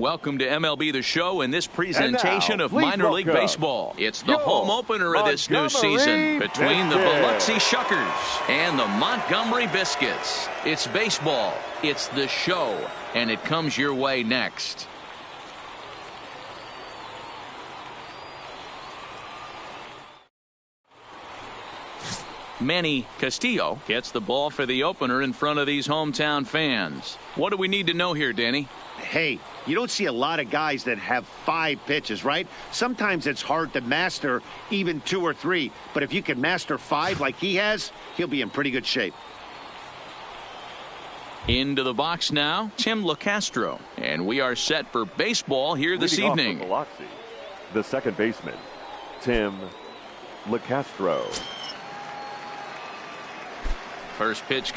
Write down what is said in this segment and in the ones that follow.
Welcome to MLB The Show and this presentation of minor league baseball. It's the home opener of this new season between the Biloxi Shuckers and the Montgomery Biscuits. It's baseball, it's the show, and it comes your way next. Manny Castillo gets the ball for the opener in front of these hometown fans. What do we need to know here, Danny? Hey, you don't see a lot of guys that have 5 pitches, right? Sometimes it's hard to master even 2 or 3. But if you can master 5 like he has, he'll be in pretty good shape. Into the box now, Tim LaCastro. And we are set for baseball here this evening. Biloxi, the second baseman, Tim LaCastro. First pitch.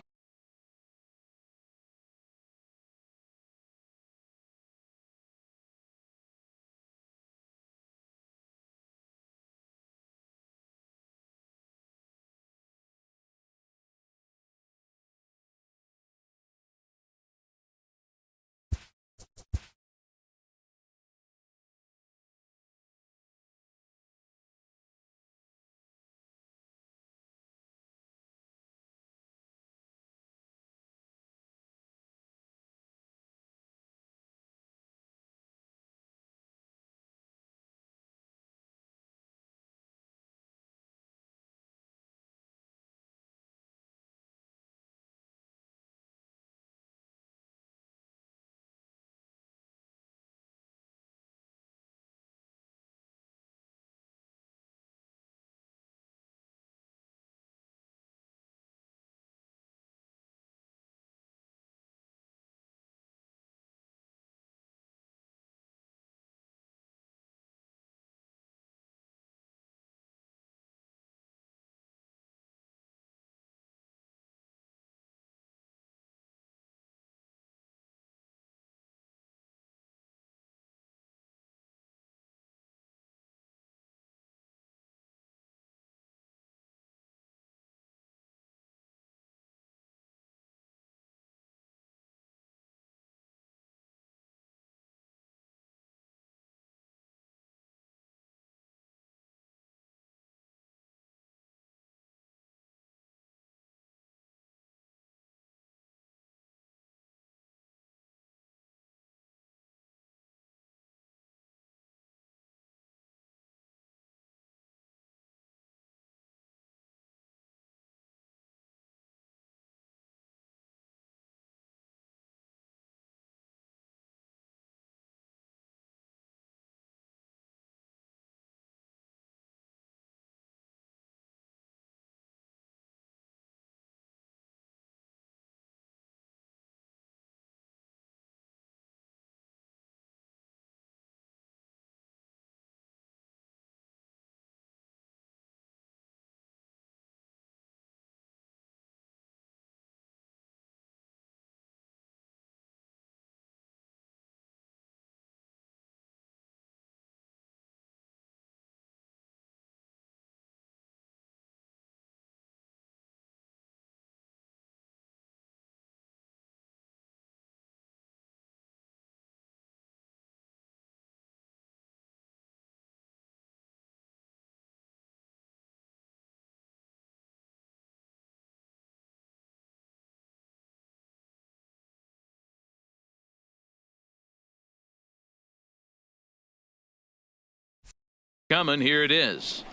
Coming, here it is.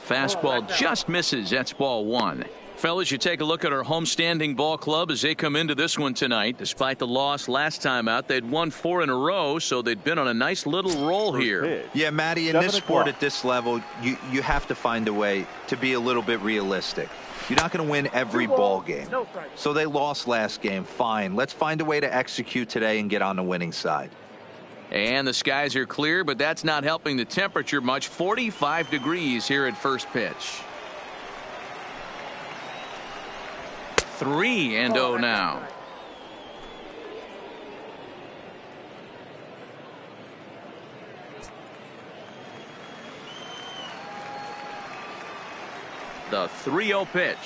Fastball just misses. That's ball 1. Fellas, you take a look at our homestanding ball club as they come into this one tonight. Despite the loss last time out, they'd won 4 in a row, so they'd been on a nice little roll here. Yeah, Matty, in this sport at this level, you have to find a way to be a little bit realistic. You're not going to win every ball game. So they lost last game. Fine. Let's find a way to execute today and get on the winning side. And the skies are clear, but that's not helping the temperature much. 45 degrees here at first pitch. 3-0 now. The 3-0 pitch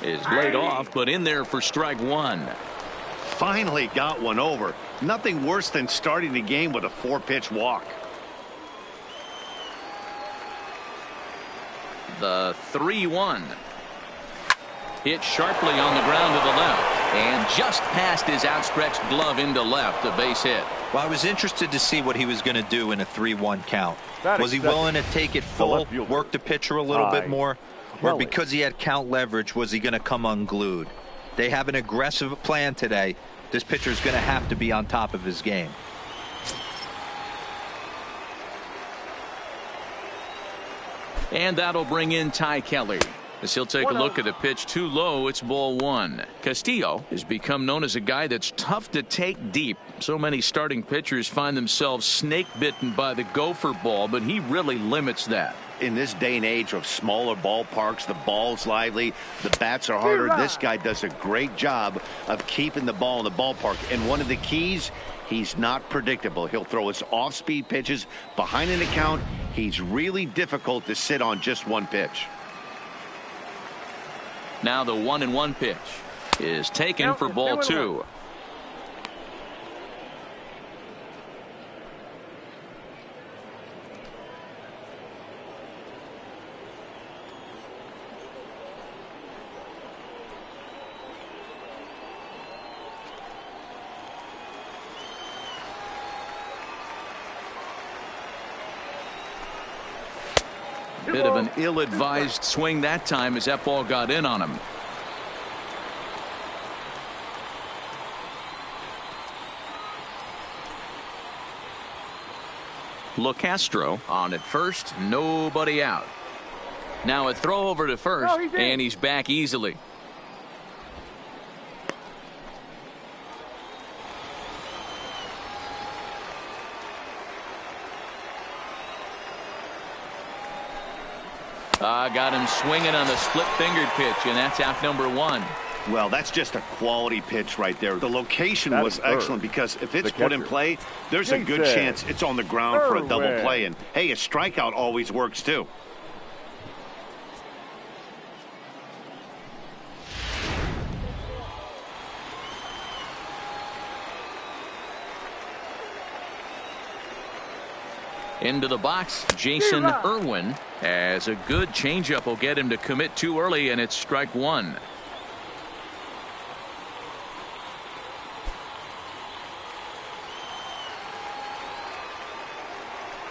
is laid off, but in there for strike 1. finally got one over. Nothing worse than starting the game with a 4-pitch walk. The 3-1. Hit sharply on the ground to the left. And just past his outstretched glove into left, a base hit. Well, I was interested to see what he was going to do in a 3-1 count. Was he willing to take it full, work the pitcher a little bit more? Or because he had count leverage, was he going to come unglued? They have an aggressive plan today. This pitcher is going to have to be on top of his game. And that'll bring in Ty Kelly. As he'll take a look at a pitch too low, it's ball 1. Castillo has become known as a guy that's tough to take deep. So many starting pitchers find themselves snake bitten by the gopher ball, but he really limits that. In this day and age of smaller ballparks, the ball's lively, the bats are harder. This guy does a great job of keeping the ball in the ballpark. And one of the keys, he's not predictable. He'll throw his off-speed pitches behind an account. He's really difficult to sit on just one pitch. Now the 1-1 pitch is taken for ball 2. Bit of an ill-advised swing that time as that ball got in on him. LeCastro on at first, nobody out. Now a throw over to first, and he's back easily. Got him swinging on the split-fingered pitch, and that's out number 1. Well, that's just a quality pitch right there. The location was excellent because if it's put in play, there's a good chance it's on the ground for a double play. And, hey, a strikeout always works, too. Into the box, Jason Irwin has a good changeup. Will get him to commit too early, and it's strike 1.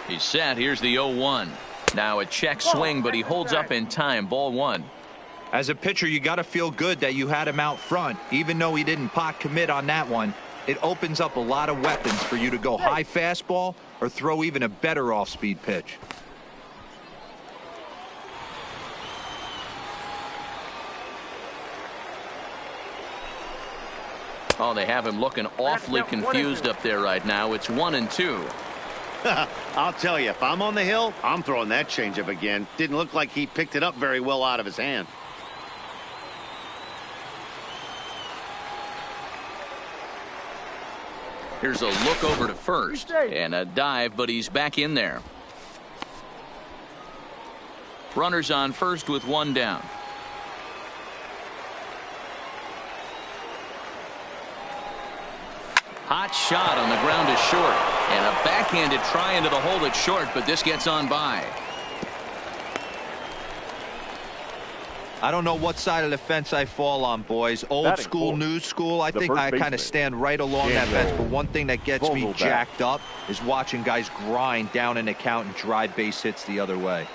He's set. Here's the 0-1. Now a check swing, but he holds up in time. Ball 1. As a pitcher, you got to feel good that you had him out front, even though he didn't pot commit on that one. It opens up a lot of weapons for you to go high fastball or throw even a better off-speed pitch. Oh, they have him looking awfully confused up there right now. It's 1-2. I'll tell you, if I'm on the hill, I'm throwing that changeup again. Didn't look like he picked it up very well out of his hand. Here's a look over to first and a dive, but he's back in there. Runners on first with 1 down. Hot shot on the ground is short, and a backhanded try into the hole that's short, but this gets on by. I don't know what side of the fence I fall on, boys. Old school, new school. I think I kind of stand right along that fence. But one thing that gets me jacked up is watching guys grind down an account and drive base hits the other way.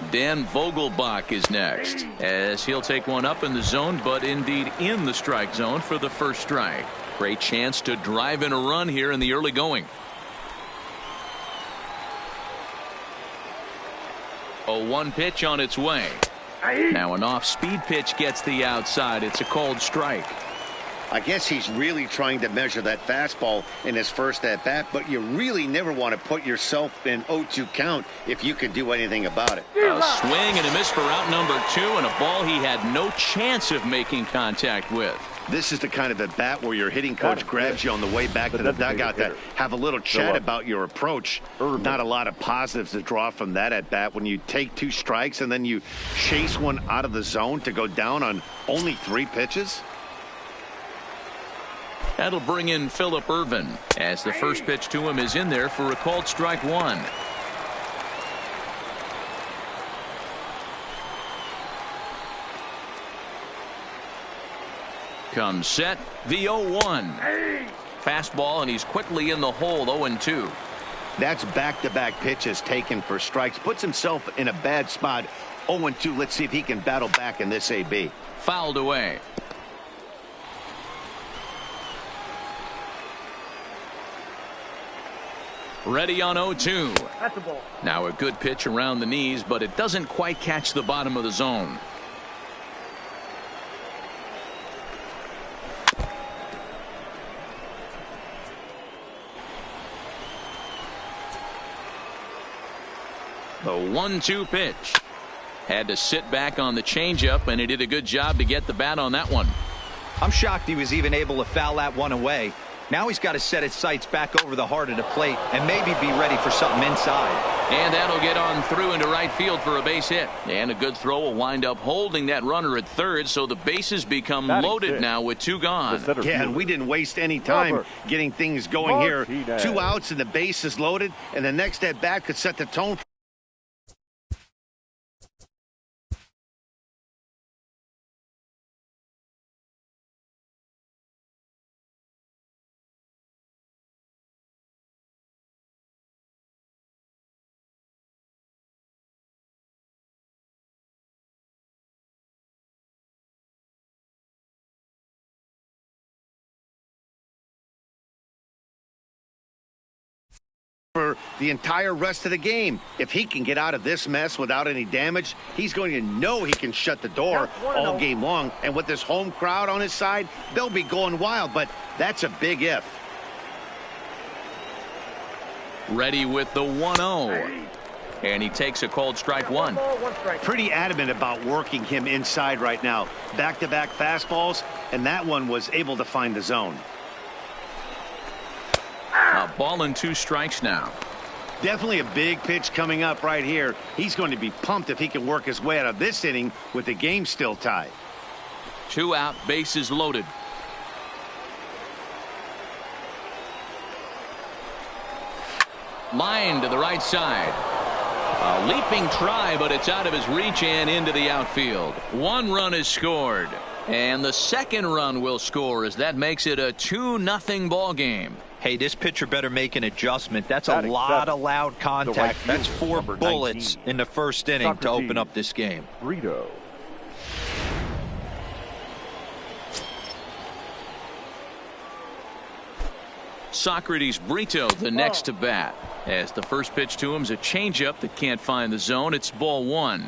Dan Vogelbach is next, as he'll take one up in the zone, but indeed in the strike zone for the first strike. Great chance to drive in a run here in the early going. A 1 pitch on its way. Now an off-speed pitch gets the outside. It's a called strike. I guess he's really trying to measure that fastball in his first at-bat, but you really never want to put yourself in 0-2 count if you can do anything about it. A swing and a miss for out number 2, and a ball he had no chance of making contact with. This is the kind of at-bat where your hitting coach grabs you on the way back to the dugout to have a little chat about your approach. Not a lot of positives to draw from that at-bat when you take 2 strikes and then you chase one out of the zone to go down on only 3 pitches. That'll bring in Phillip Ervin as the first pitch to him is in there for a called strike one. Comes set, the 0-1. Fastball, and he's quickly in the hole, 0-2. That's back-to-back pitches taken for strikes. Puts himself in a bad spot. 0-2. Let's see if he can battle back in this AB. Fouled away. Ready on 0-2. That's a ball. Now a good pitch around the knees, but it doesn't quite catch the bottom of the zone. The 1-2 pitch. Had to sit back on the changeup, and he did a good job to get the bat on that one. I'm shocked he was even able to foul that one away. Now he's got to set his sights back over the heart of the plate and maybe be ready for something inside. And that'll get on through into right field for a base hit. And a good throw will wind up holding that runner at third, so the bases become loaded now with two gone. Yeah, and we didn't waste any time getting things going here. 2 outs and the base is loaded, and the next at bat could set the tone. For the entire rest of the game. If he can get out of this mess without any damage, he's going to know he can shut the door all game long. And with this home crowd on his side, they'll be going wild, but that's a big if. Ready with the 1-0. And he takes a called strike one. Pretty adamant about working him inside right now. Back-to-back fastballs, and that one was able to find the zone. A ball and 2 strikes now. Definitely a big pitch coming up right here. He's going to be pumped if he can work his way out of this inning with the game still tied. 2 out, bases loaded. Line to the right side. A leaping try, but it's out of his reach and into the outfield. 1 run is scored. And the second run will score as that makes it a 2-0 ball game. Hey, this pitcher better make an adjustment. That's a lot of loud contact. That's 4 bullets in the first inning to open up this game. Brito. Socrates Brito the next to bat, as the first pitch to him is a changeup that can't find the zone. It's ball 1.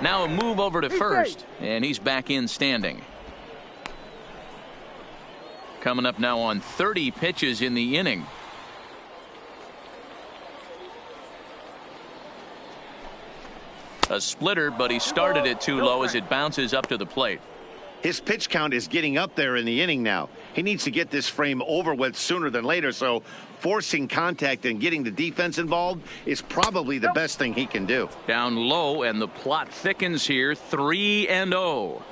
Now a move over to first, and he's back in standing. Coming up now on 30 pitches in the inning. A splitter, but he started it too low as it bounces up to the plate. His pitch count is getting up there in the inning now. He needs to get this frame over with sooner than later, so forcing contact and getting the defense involved is probably the best thing he can do. Down low, and the plot thickens here. 3-0.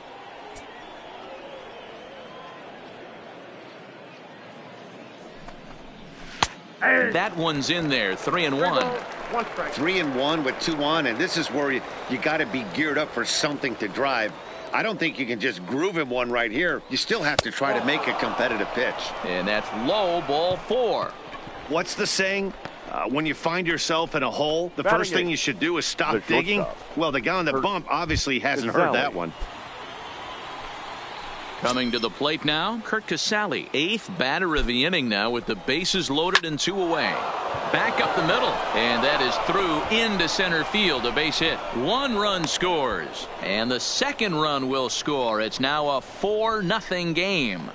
That one's in there. 3-1. 3-1 with 2 on, and this is where you got to be geared up for something to drive. I don't think you can just groove him one right here. You still have to try to make a competitive pitch. And that's low, ball 4. What's the saying? When you find yourself in a hole, the first thing you should do is stop digging. Well, the guy on the bump obviously hasn't heard that one. Coming to the plate now, Curt Casali, 8th batter of the inning now with the bases loaded and 2 away. Back up the middle, and that is through into center field, a base hit. 1 run scores, and the second run will score. It's now a 4-0 game.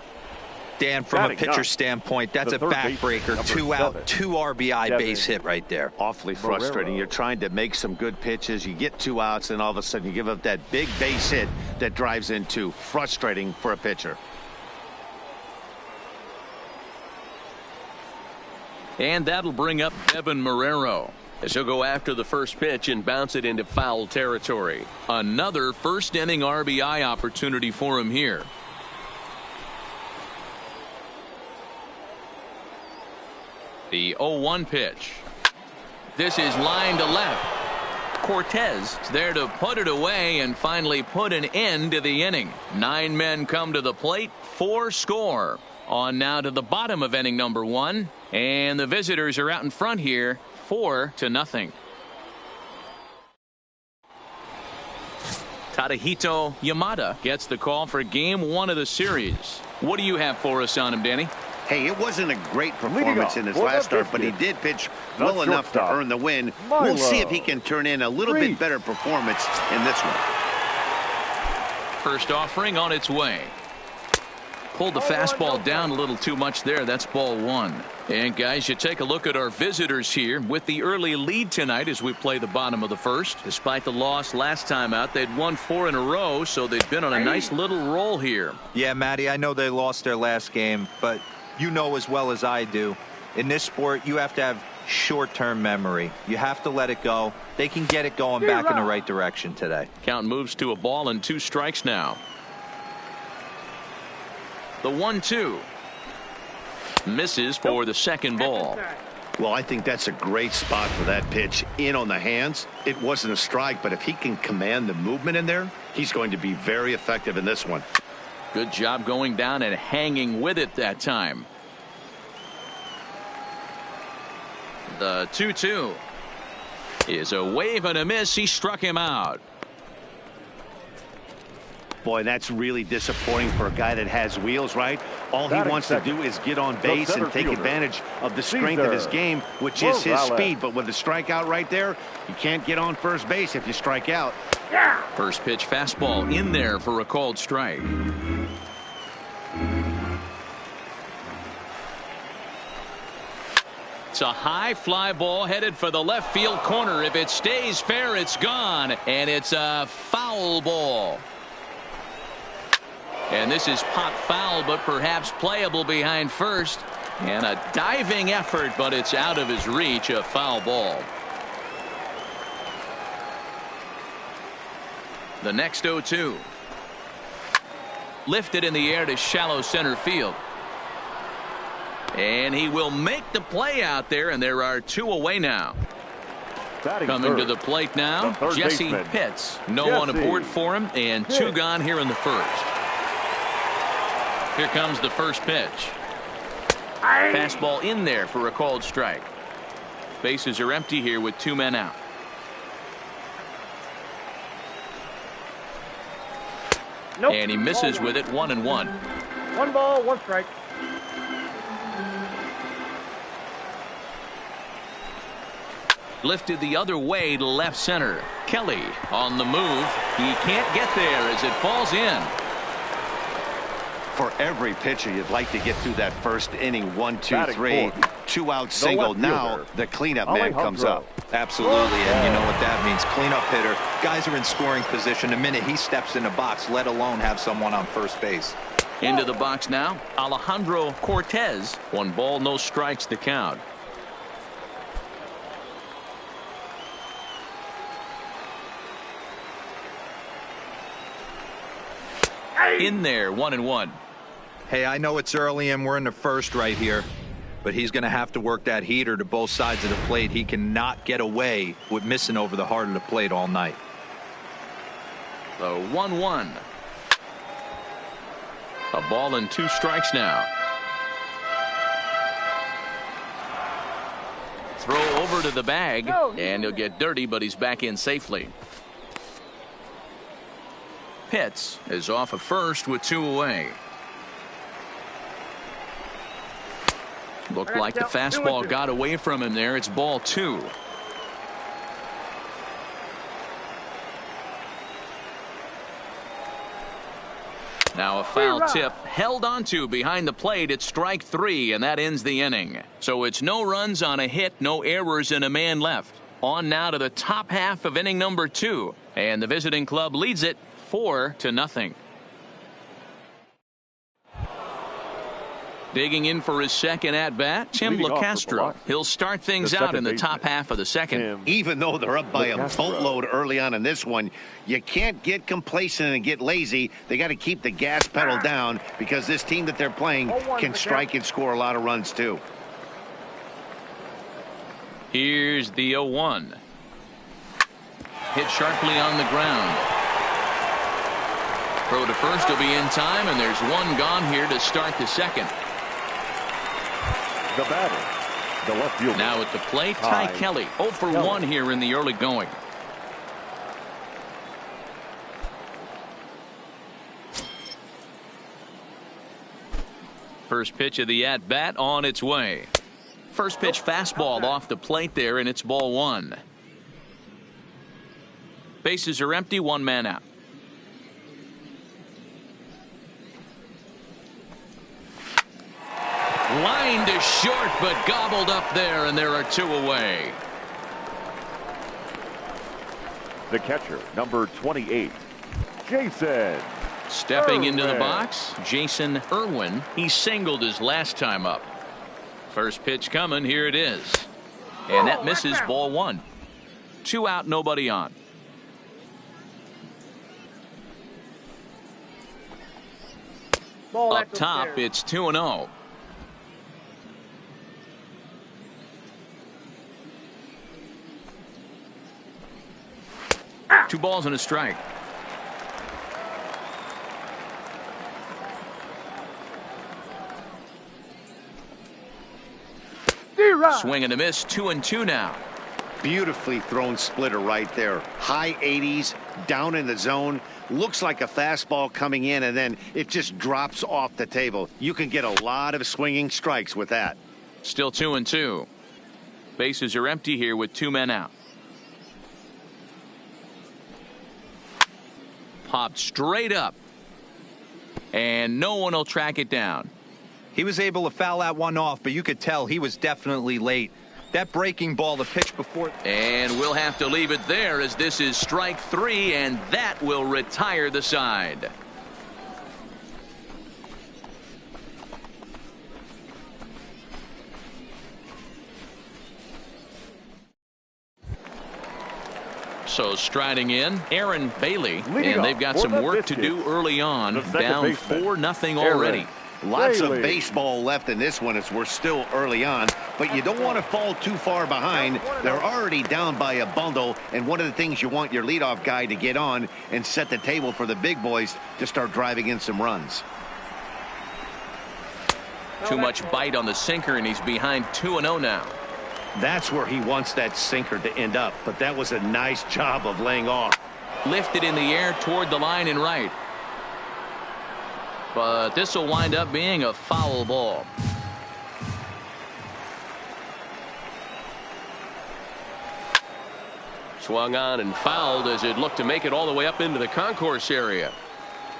Dan, from a pitcher standpoint, that's a backbreaker. 2 out, 2 RBI base hit right there. Awfully frustrating. You're trying to make some good pitches. You get 2 outs, and all of a sudden you give up that big base hit that drives in 2. Frustrating for a pitcher. And that'll bring up Devin Marrero. As he'll go after the first pitch and bounce it into foul territory. Another first inning RBI opportunity for him here. The 0-1 pitch. This is line to left. Cortez is there to put it away and finally put an end to the inning. 9 men come to the plate, 4 score. On now to the bottom of inning number 1, and the visitors are out in front here, 4-0. Tadahito Yamada gets the call for game 1 of the series. What do you have for us on him, Danny? Hey, it wasn't a great performance in his last start, but he did pitch well enough to earn the win. We'll see if he can turn in a little bit better performance in this one. First offering on its way. Pulled the fastball down a little too much there. That's ball 1. And guys, you take a look at our visitors here with the early lead tonight as we play the bottom of the first. Despite the loss last time out, they'd won 4 in a row, so they've been on a nice little roll here. Yeah, Matty, I know they lost their last game, but you know as well as I do, in this sport, you have to have short-term memory. You have to let it go. They can get it going back in the right direction today. Count moves to a ball and 2 strikes now. The 1-2. Misses for the second ball. Well, I think that's a great spot for that pitch. In on the hands. It wasn't a strike, but if he can command the movement in there, he's going to be very effective in this one. Good job going down and hanging with it that time. The 2-2 is a wave and a miss. He struck him out. Boy, that's really disappointing for a guy that has wheels, right? All he wants to do is get on base and take advantage of the strength of his game, which is his speed. But with the strikeout right there, you can't get on first base if you strike out. First pitch fastball in there for a called strike. It's a high fly ball headed for the left field corner. If it stays fair, it's gone, and it's a foul ball. And this is popped foul, but perhaps playable behind first. And a diving effort, but it's out of his reach. A foul ball. The next 0-2. Lifted in the air to shallow center field. And he will make the play out there, and there are 2 away now. Coming to the plate now, Jesse Pitts. No one aboard for him, and 2 gone here in the first. Here comes the first pitch. Fastball in there for a called strike. Bases are empty here with 2 men out. And he misses with it. 1-1. 1 ball, 1 strike. Lifted the other way to left center. Kelly on the move. He can't get there as it falls in. For every pitcher, you'd like to get through that first inning. 1, 2, 3, 2 out single. Now the cleanup man comes up. Absolutely, and you know what that means. Cleanup hitter. Guys are in scoring position the minute he steps in the box, let alone have someone on first base. Into the box now, Alejandro Cortez. 1 ball, no strikes to count. In there, 1-1. Hey, I know it's early and we're in the first right here, but he's going to have to work that heater to both sides of the plate. He cannot get away with missing over the heart of the plate all night. The 1-1. A ball and 2 strikes now. Throw over to the bag, and he'll get dirty, but he's back in safely. Pitts is off of first with 2 away. Looked like the fastball got away from him there. It's ball 2. Now a foul tip held onto behind the plate. It's strike 3, and that ends the inning. So it's no runs on a hit, no errors, and a man left. On now to the top half of inning number 2, and the visiting club leads it 4-0. Digging in for his second at-bat, Tim Lacastro. He'll start things out in the top half of the second. Even though they're up by a boatload early on in this one, you can't get complacent and get lazy. They got to keep the gas pedal down because this team that they're playing can strike and score a lot of runs too. Here's the 0-1. Hit sharply on the ground. Throw to first will be in time, and there's one gone here to start the second. The batter, the left fielder. Now at the plate, Ty Kelly. 0 for 1 here in the early going. First pitch of the at-bat on its way. First pitch fastball off the plate there, and it's ball 1. Bases are empty, one man out. Line to short, but gobbled up there, and there are 2 away. The catcher, number 28, Jason. Stepping into the box, Jason Irwin. He singled his last time up. First pitch coming, here it is. And that misses, ball 1. 2 out, nobody on. Up top, it's 2-0. Two balls and a strike. Swing and a miss, 2-2 now. Beautifully thrown splitter right there. High 80s, down in the zone. Looks like a fastball coming in, and then it just drops off the table. You can get a lot of swinging strikes with that. Still 2-2. Bases are empty here with 2 men out. Popped straight up, and no one will track it down. He was able to foul that one off, but you could tell he was definitely late. That breaking ball, the pitch before. And we'll have to leave it there, as this is strike 3, and that will retire the side. So striding in, Aaron Bailey, and they've got some work to do early on. Down 4-0 already. Lots of baseball left in this one as we're still early on, but you don't want to fall too far behind. They're already down by a bundle, and one of the things you want your leadoff guy to get on and set the table for the big boys to start driving in some runs. Too much bite on the sinker, and he's behind 2-0 now. That's where he wants that sinker to end up, but that was a nice job of laying off. Lifted in the air toward the line and right. But this will wind up being a foul ball. Swung on and fouled as it looked to make it all the way up into the concourse area.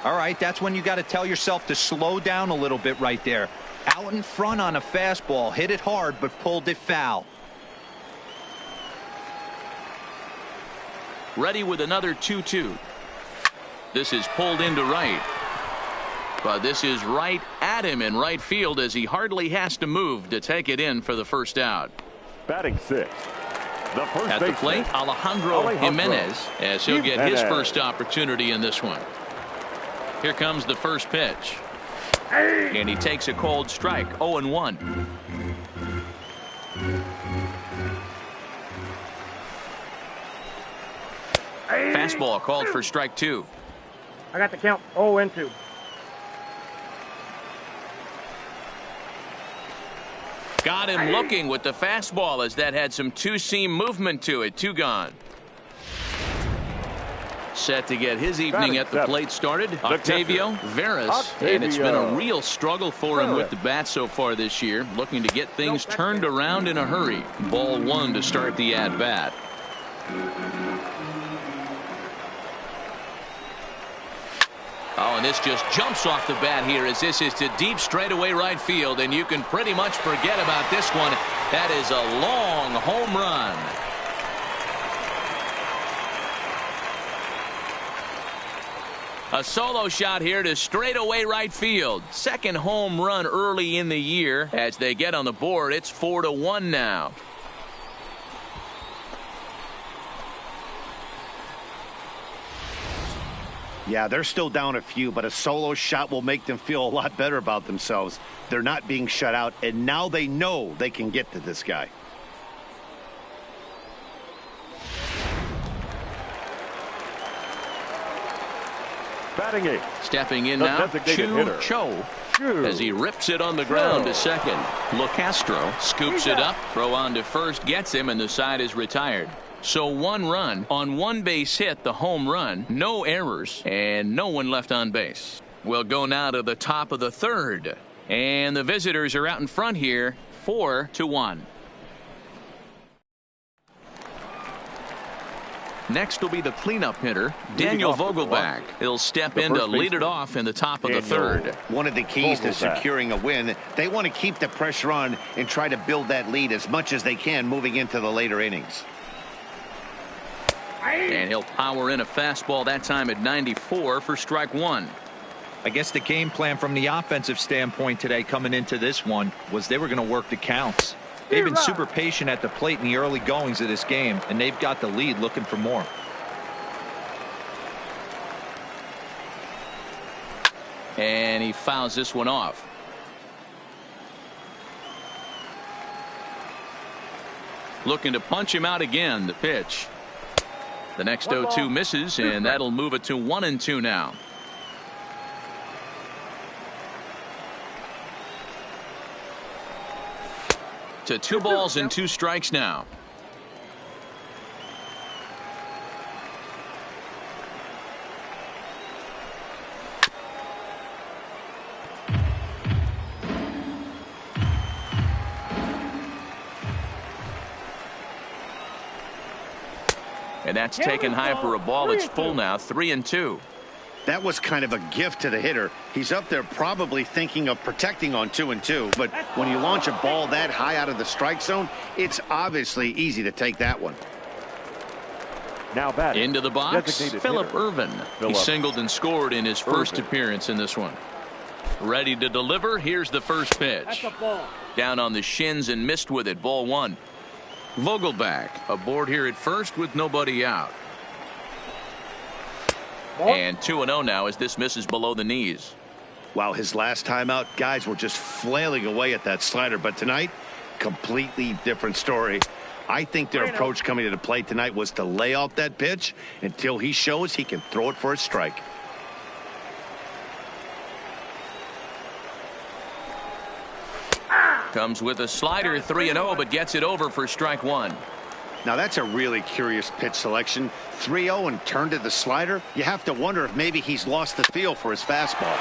All right, that's when you got to tell yourself to slow down a little bit right there. Out in front on a fastball, hit it hard, but pulled it foul. Ready with another 2-2. This is pulled into right. But this is right at him in right field, as he hardly has to move to take it in for the first out. Batting 6. The first at the plate, Alejandro Jimenez, as he'll get his first opportunity in this one. Here comes the first pitch. And he takes a cold strike. 0-1. Fastball called for strike 2. I got the count. 0-2. Got him looking with the fastball, as that had some two-seam movement to it. 2 gone. Set to get his evening at the plate started, Octavio Veras. And it's been a real struggle for him with the bat so far this year. Looking to get things turned around in a hurry. Ball 1 to start the at-bat. Oh, and this just jumps off the bat here, as this is to deep straightaway right field, and you can pretty much forget about this one. That is a long home run. A solo shot here to straightaway right field. Second home run early in the year. As they get on the board, it's 4-1 now. Yeah, they're still down a few, but a solo shot will make them feel a lot better about themselves. They're not being shut out, and now they know they can get to this guy. Batting 8. Stepping in now, Cho. As he rips it on the ground to second. LoCastro scoops it up. Throw on to first, gets him, and the side is retired. So 1 run on 1 base hit, the home run, no errors, and no one left on base. We'll go now to the top of the 3rd. And the visitors are out in front here, 4-1. Next will be the cleanup hitter, Daniel Vogelbach. He'll step in to lead it off in the top of the 3rd. One of the keys to securing a win, they want to keep the pressure on and try to build that lead as much as they can moving into the later innings. And he'll power in a fastball that time at 94 for strike 1. I guess the game plan from the offensive standpoint today coming into this one was they were going to work the counts. They've been super patient at the plate in the early goings of this game, and they've got the lead looking for more. And he fouls this one off. Looking to punch him out again. The pitch. The next 0-2 misses, and that'll move it to 1-2 now. To 2 balls and 2 strikes now. And that's taken high for a ball. It's full now, 3-2. That was kind of a gift to the hitter. He's up there probably thinking of protecting on 2-2, but when you launch a ball that high out of the strike zone, it's obviously easy to take that one. Now batting. Into the box, Phillip Ervin. He singled and scored in his first appearance in this one. Ready to deliver. Here's the first pitch. Down on the shins and missed with it. Ball 1. Vogelbach aboard here at first with nobody out. And 2-0 now as this misses below the knees. Wow, his last time out, guys were just flailing away at that slider. But tonight, completely different story. I think their approach coming to the plate tonight was to lay off that pitch until he shows he can throw it for a strike. Comes with a slider, 3-0, but gets it over for strike 1. Now that's a really curious pitch selection. 3-0 and turned to the slider. You have to wonder if maybe he's lost the feel for his fastball.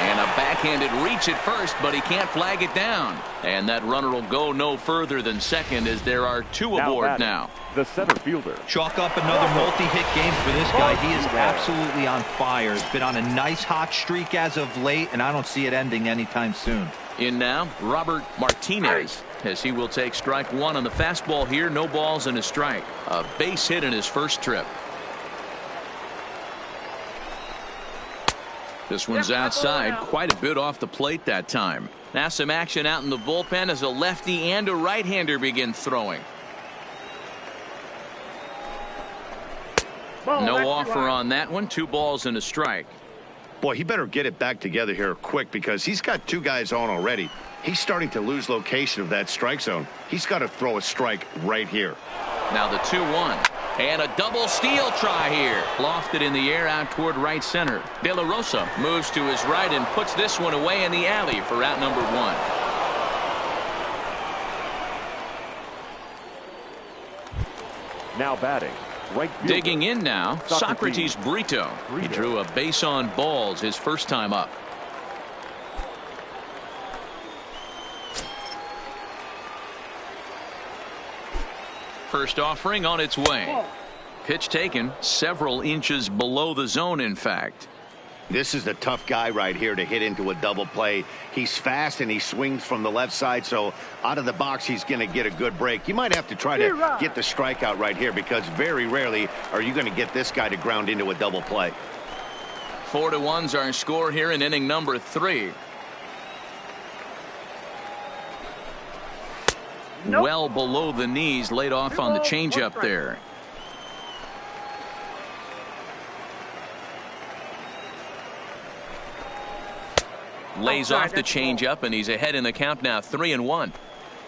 And a backhanded reach at first, but he can't flag it down. And that runner will go no further than second as there are 2 aboard now. The center fielder. Chalk up another multi-hit game for this guy. He is absolutely on fire. He's been on a nice hot streak as of late, and I don't see it ending anytime soon. In now, Robert Martinez, as he will take strike 1 on the fastball here. No balls and a strike. A base hit in his first trip. This one's outside, quite a bit off the plate that time. Now some action out in the bullpen as a lefty and a right-hander begin throwing. No offer on that one. 2 balls and a strike. Boy, he better get it back together here quick because he's got 2 guys on already. He's starting to lose location of that strike zone. He's got to throw a strike right here. Now the 2-1. And a double steal try here. Lofted in the air out toward right center. De La Rosa moves to his right and puts this one away in the alley for out number 1. Now batting. Right fielder. Digging in now, Socrates Brito. He drew a base on balls his first time up. First offering on its way. Pitch taken several inches below the zone, in fact. This is the tough guy right here to hit into a double play. He's fast and he swings from the left side, so out of the box he's going to get a good break. You might have to try to get the strikeout right here because very rarely are you going to get this guy to ground into a double play. 4-1's our score here in inning number 3. Nope. Well below the knees, laid off on the changeup there. Lays off the changeup, and he's ahead in the count now, 3-1.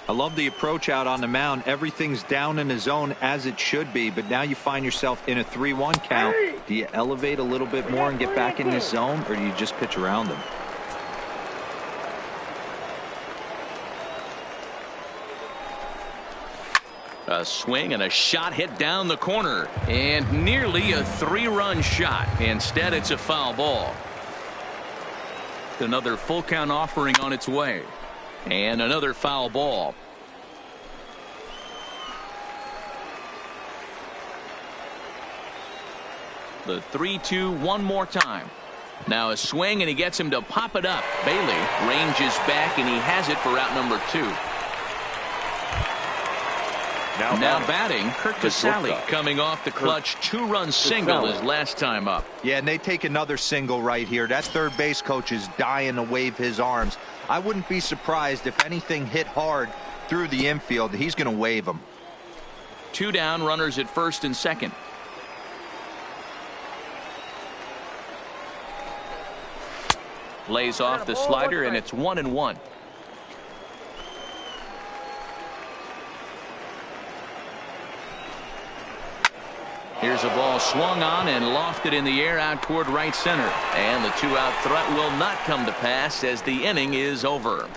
I love the approach out on the mound. Everything's down in the zone as it should be, but now you find yourself in a 3-1 count. Do you elevate a little bit more and get back in this zone, or do you just pitch around him? A swing and a shot hit down the corner, and nearly a 3-run shot. Instead, it's a foul ball. Another full count offering on its way, and another foul ball. The 3-2 one more time. Now a swing, and he gets him to pop it up. Bailey ranges back, and he has it for out number 2. Now batting, Kirk Casale, coming off the clutch 2-run single his last time up. Yeah, and they take another single right here. That third base coach is dying to wave his arms. I wouldn't be surprised if anything hit hard through the infield. He's going to wave them. 2 down, runners at first and second. Lays off the slider, and it's 1-1. Here's a ball swung on and lofted in the air out toward right center. And the 2-out threat will not come to pass as the inning is over.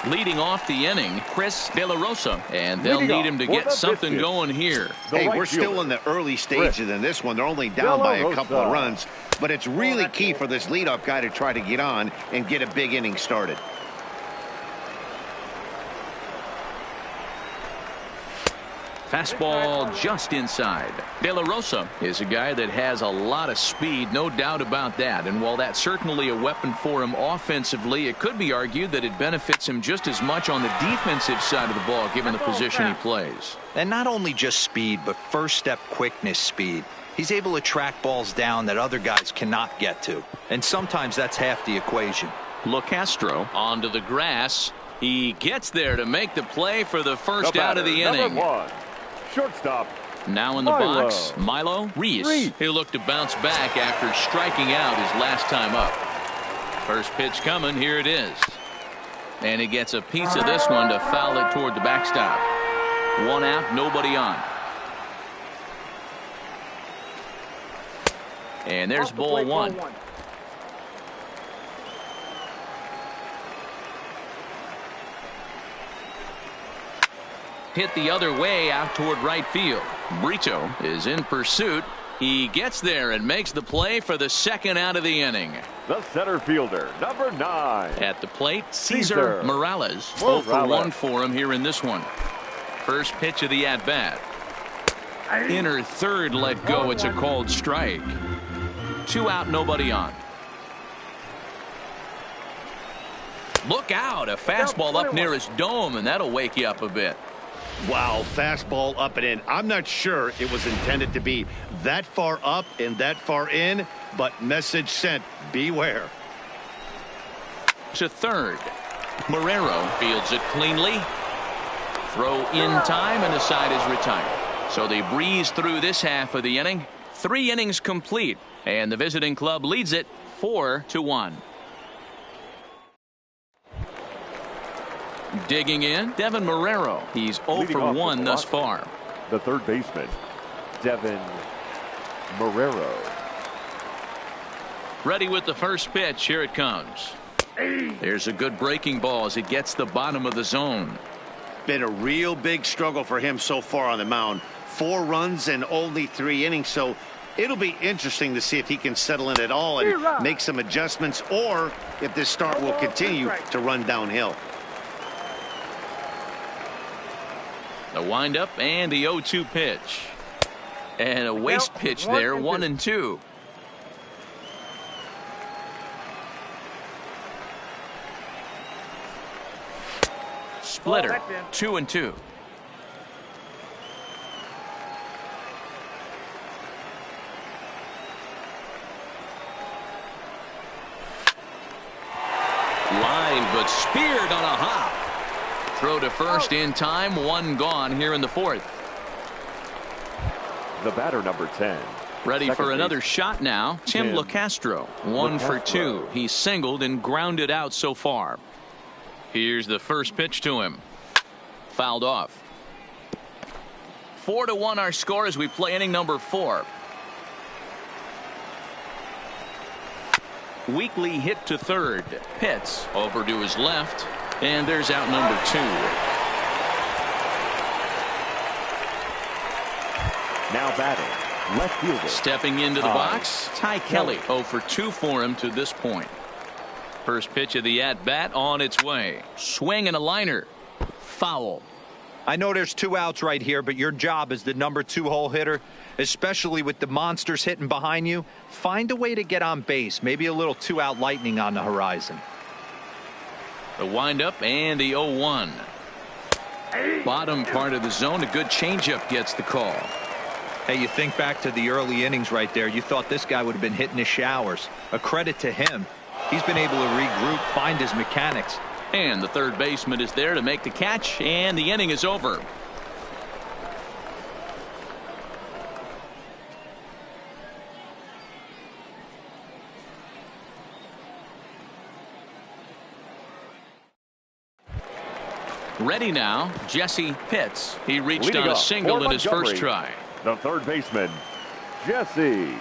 Leading off the inning, Chris De La Rosa, and they'll need him to get something going here. Hey, we're still in the early stages in this one. They're only down by a couple of runs, but it's really key for this leadoff guy to try to get on and get a big inning started. Fastball just inside. De La Rosa is a guy that has a lot of speed, no doubt about that. And while that's certainly a weapon for him offensively, it could be argued that it benefits him just as much on the defensive side of the ball, given the position he plays. And not only just speed, but first step quickness speed. He's able to track balls down that other guys cannot get to. And sometimes that's half the equation. LeCastro onto the grass. He gets there to make the play for the first out of the inning. Shortstop. Now in the box, Milo Reese. He'll look to bounce back after striking out his last time up. First pitch coming. Here it is. And he gets a piece of this one to foul it toward the backstop. 1 out, nobody on. And there's ball 1. Hit the other way out toward right field. Brito is in pursuit. He gets there and makes the play for the second out of the inning. The center fielder, number 9. At the plate, Cesar Morales. 0 for 1 for him here in this one. First pitch of the at-bat. Inner third let go. It's a called strike. 2 out, nobody on. Look out, a fastball up near his dome, and that'll wake you up a bit. Wow, fastball up and in. I'm not sure it was intended to be that far up and that far in, but message sent, beware. To third. Marrero fields it cleanly. Throw in time, and the side is retired. So they breeze through this half of the inning. 3 innings complete, and the visiting club leads it 4-1. Digging in, Devin Marrero. He's 0 for 1 thus far. The third baseman, Devin Marrero. Ready with the first pitch. Here it comes. There's a good breaking ball as it gets the bottom of the zone. Been a real big struggle for him so far on the mound. 4 runs and only 3 innings, so it'll be interesting to see if he can settle in at all and make some adjustments, or if this start will continue to run downhill. The windup and the 0-2 pitch. And a waste pitch there, 1-2. Splitter, 2-2. Line, but speared on a hop. Throw to first in time. One gone here in the fourth. The batter, number 10. Ready Second for another base. shot now. Tim LeCastro. 1 for 2. He's singled and grounded out so far. Here's the first pitch to him. Fouled off. 4-1 our score as we play inning number 4. Weekly hit to third. Pitts over to his left. And there's out number 2. Now batting, left fielder. Stepping into the box, Ty Kelly. 0 for 2 for him to this point. First pitch of the at-bat on its way. Swing and a liner. Foul. I know there's 2 outs right here, but your job as the number 2 hole hitter, especially with the monsters hitting behind you, find a way to get on base. Maybe a little 2-out lightning on the horizon. The windup and the 0-1. Bottom part of the zone. A good changeup gets the call. Hey, you think back to the early innings right there. You thought this guy would have been hitting his showers. A credit to him. He's been able to regroup, find his mechanics. And the third baseman is there to make the catch, and the inning is over. Ready now, Jesse Pitts. He reached Leading on a off single for in his first Montgomery, try. The third baseman, Jesse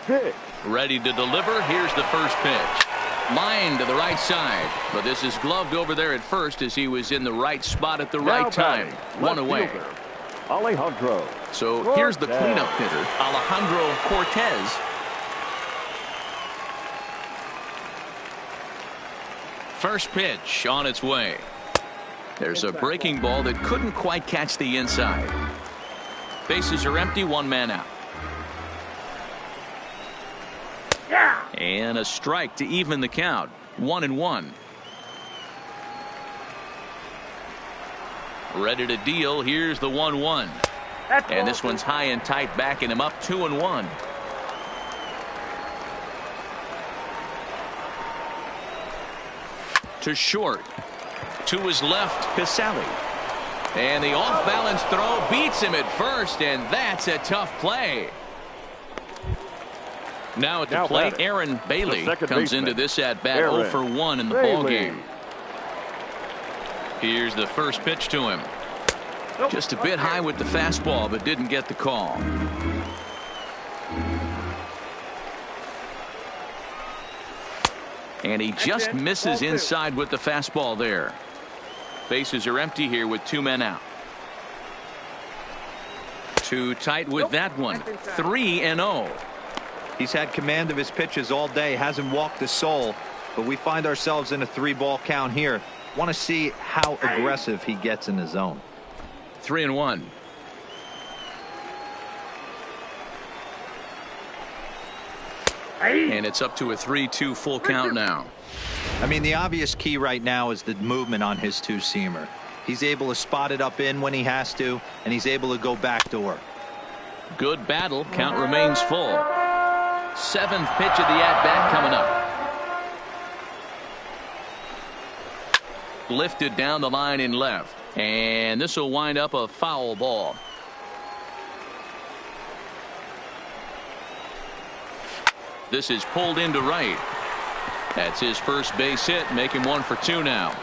Pitts. Ready to deliver. Here's the first pitch. Line to the right side, but this is gloved over there at first as he was in the right spot at the right time. One away. Fielder, Alejandro. So here's the cleanup hitter, Alejandro Cortez. First pitch on its way. There's a breaking ball that couldn't quite catch the inside. Bases are empty, 1 man out. And a strike to even the count. 1-1. Ready to deal. Here's the 1-1. And this one's high and tight, backing him up. 2-1. To short. To his left, Casali. And the off-balance throw beats him at first, and that's a tough play. Now at the plate, Aaron Bailey comes into this at-bat 0 for 1 in the ball game. Here's the first pitch to him. Just a bit high with the fastball, but didn't get the call. And he just misses inside with the fastball there. Bases are empty here with 2 men out. Too tight with that one. 3-0. He's had command of his pitches all day, hasn't walked a soul, but we find ourselves in a 3-ball count here. Want to see how aggressive he gets in the zone. 3-1. And it's up to a 3-2 full count now. I mean, the obvious key right now is the movement on his 2-seamer. He's able to spot it up in when he has to, and he's able to go backdoor. Good battle. Count remains full. 7th pitch of the at-bat coming up. Lifted down the line in left. And this will wind up a foul ball. This is pulled into right. That's his first base hit. Make him 1 for 2 now.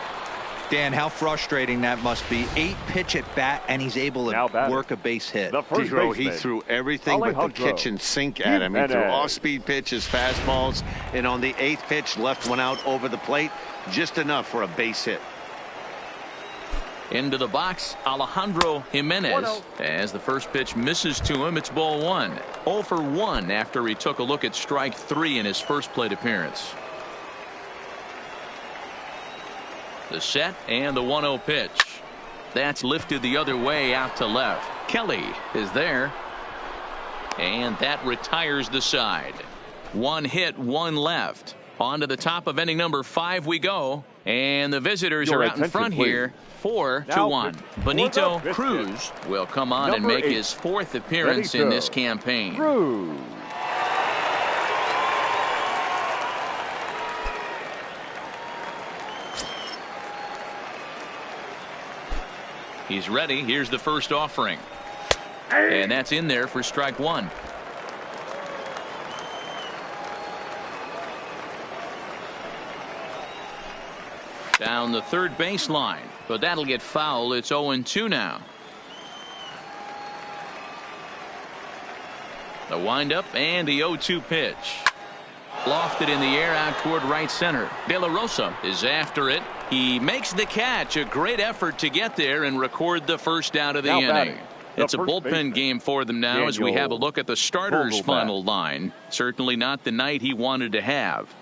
Dan, how frustrating that must be. 8-pitch at bat, and he's able to work a base hit. He threw everything but the kitchen sink at him. He threw off-speed pitches, fastballs, and on the 8th pitch, left one out over the plate. Just enough for a base hit. Into the box, Alejandro Jimenez. As the first pitch misses to him, it's ball 1. 0 for 1 after he took a look at strike 3 in his first plate appearance. The set and the 1-0 pitch. That's lifted the other way out to left. Kelly is there. And that retires the side. 1 hit, 1 left. On to the top of inning number 5 we go. And the visitors Your are out in attention, front please. here, 4-1. Now, Benito for the Cruz will come on and Number make 8, his 4th appearance in this campaign. Cruz. He's ready. Here's the first offering. And that's in there for strike 1. Down the third baseline, but that'll get foul. It's 0-2 now. The windup and the 0-2 pitch. Lofted in the air out toward right center. De La Rosa is after it. He makes the catch. A great effort to get there and record the first out of the inning. It's a bullpen game for them now as we have a look at the starter's final line. Certainly not the night he wanted to have.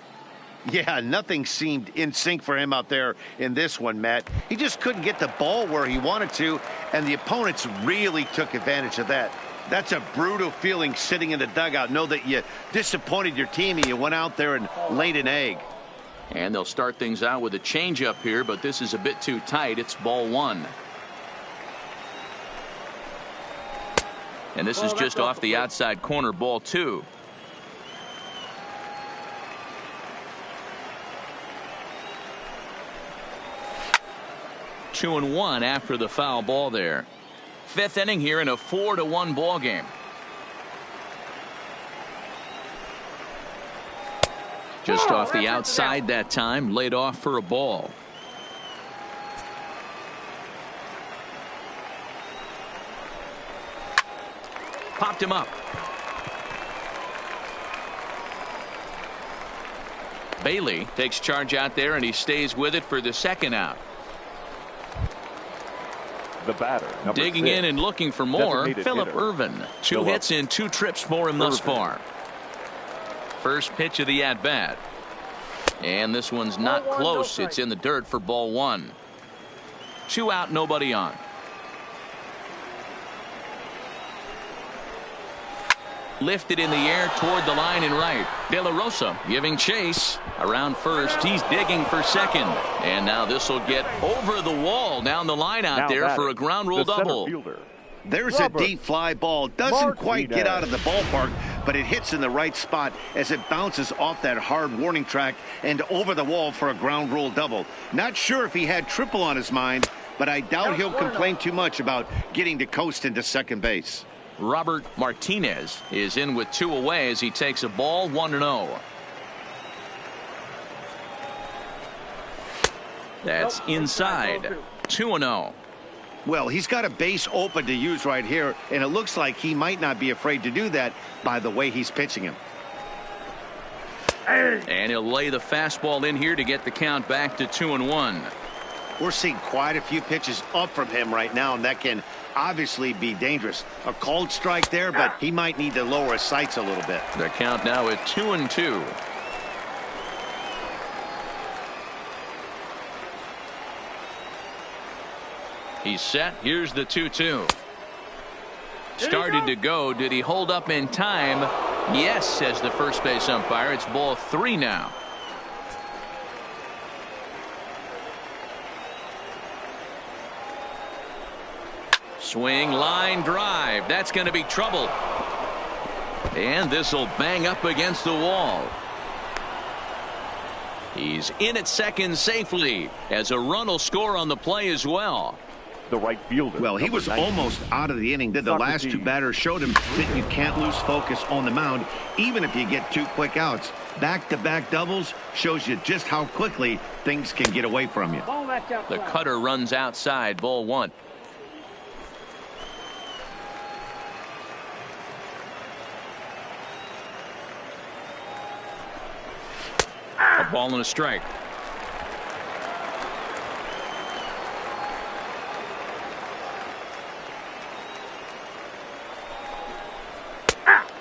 Yeah, nothing seemed in sync for him out there in this one, Matt. He just couldn't get the ball where he wanted to, and the opponents really took advantage of that. That's a brutal feeling sitting in the dugout. Know that you disappointed your team and you went out there and laid an egg. And they'll start things out with a changeup here, but this is a bit too tight. It's ball 1. And this is just off the outside corner, ball 2. Two and 1 after the foul ball there. 5th inning here in a 4-1 ball game. Just off the outside that time, laid off for a ball. Popped him up. Bailey takes charge out there and he stays with it for the second out. The batter, digging 6, in and looking for more, Phillip hitter. Ervin. 2 hits in 2 trips for him thus far. First pitch of the at-bat. And this one's not close. It's in the dirt for ball 1. 2 out, nobody on. Lifted in the air toward the line and right. De La Rosa giving chase. Around first, he's digging for second. And now this will get over the wall down the line out there for a ground rule double. There's a deep fly ball. Doesn't quite get out of the ballpark, but it hits in the right spot as it bounces off that hard warning track and over the wall for a ground rule double. Not sure if he had triple on his mind, but I doubt he'll complain too much about getting to coast into second base. Robert Martinez is in with 2 away as he takes a ball 1-0. That's inside. 2-0. Well, he's got a base open to use right here, and it looks like he might not be afraid to do that by the way he's pitching him. And he'll lay the fastball in here to get the count back to 2-1. We're seeing quite a few pitches up from him right now, and that can obviously be dangerous. A called strike there, but he might need to lower his sights a little bit. The count now at 2-2. He's set. Here's the 2-2. Started to go. Did he hold up in time? Yes, says the first base umpire. It's ball 3 now. Swing, line drive. That's going to be trouble. And this will bang up against the wall. He's in at second safely as a run will score on the play as well. The right fielder. Well, he was almost out of the inning. Did the last 2 batters showed him that you can't lose focus on the mound, even if you get 2 quick outs. Back-to-back doubles shows you just how quickly things can get away from you. The cutter runs outside, ball 1. A ball and a strike.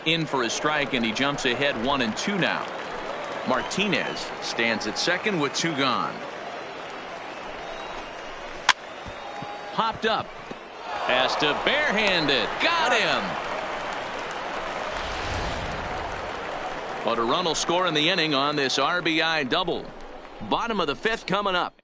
In for a strike, and he jumps ahead 1-2 now. Martinez stands at second with 2 gone. Popped up. Has to barehand it. Got him. But a run will score in the inning on this RBI double. Bottom of the 5th coming up.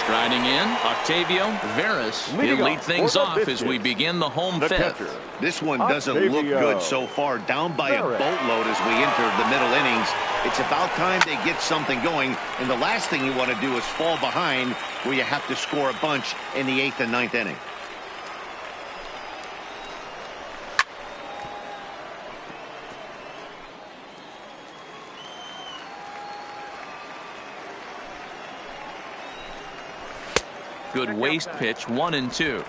Striding in, Octavio Veras. He'll lead things off as we begin the home 5th. This one doesn't look good so far. Down by a boatload as we enter the middle innings. It's about time they get something going. And the last thing you want to do is fall behind where you have to score a bunch in the 8th and 9th inning. Good waist pitch, 1-2.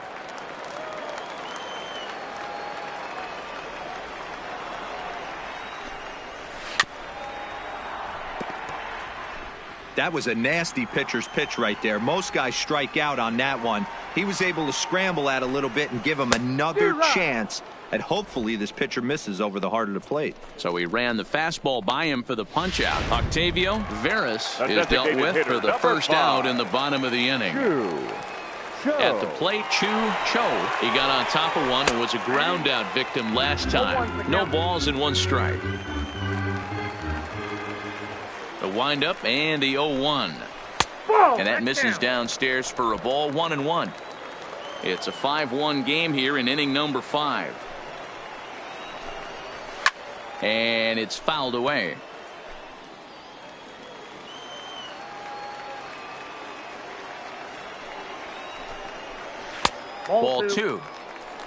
That was a nasty pitcher's pitch right there. Most guys strike out on that one. He was able to scramble at a little bit and give him another chance. And hopefully this pitcher misses over the heart of the plate. So he ran the fastball by him for the punch out. Octavio Veras is dealt with for the first out in the bottom of the inning. At the plate, Cho. He got on top of one and was a ground out victim last time. No balls and 1 strike. The windup and the 0-1. And that misses downstairs for a ball, 1-1. It's a 5-1 game here in inning number 5. And it's fouled away. Ball 2.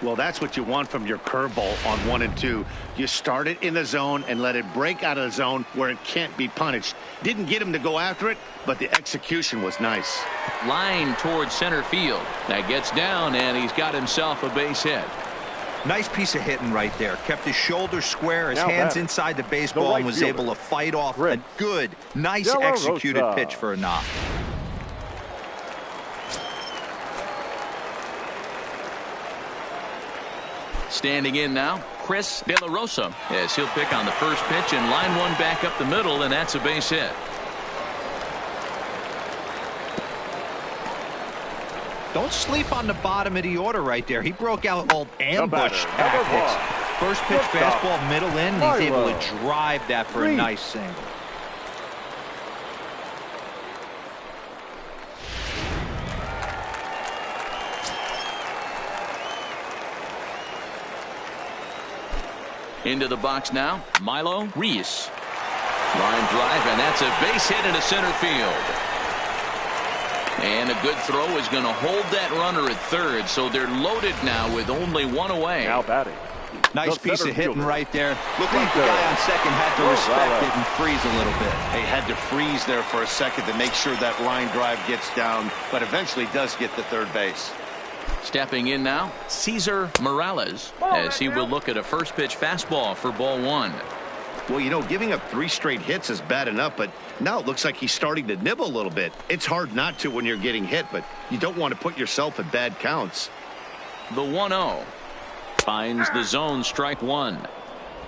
Well, that's what you want from your curveball on 1 and 2. You start it in the zone and let it break out of the zone where it can't be punished. Didn't get him to go after it, but the execution was nice. Line towards center field. That gets down, and he's got himself a base hit. Nice piece of hitting right there. Kept his shoulders square, his hands inside the baseball, and was able to fight off a good, nice executed pitch for a knock. Standing in now, Chris De La Rosa, as he'll pick on the first pitch and line one back up the middle, and that's a base hit. Don't sleep on the bottom of the order right there. He broke out old ambush tactics. First pitch fastball, middle in, and he's able to drive that for a nice single. Into the box now, Milo Reese. Line drive, and that's a base hit into center field. And a good throw is going to hold that runner at third, so they're loaded now with only one away. Now batting. Nice piece of hitting right there. Looked like the guy on second had to respect it and freeze a little bit. He had to freeze there for a second to make sure that line drive gets down, but eventually does get to third base. Stepping in now, Cesar Morales, as he will look at a first pitch fastball for ball one. Well, you know, giving up 3 straight hits is bad enough, but now it looks like he's starting to nibble a little bit. It's hard not to when you're getting hit, but you don't want to put yourself at bad counts. The 1-0 finds the zone, strike one.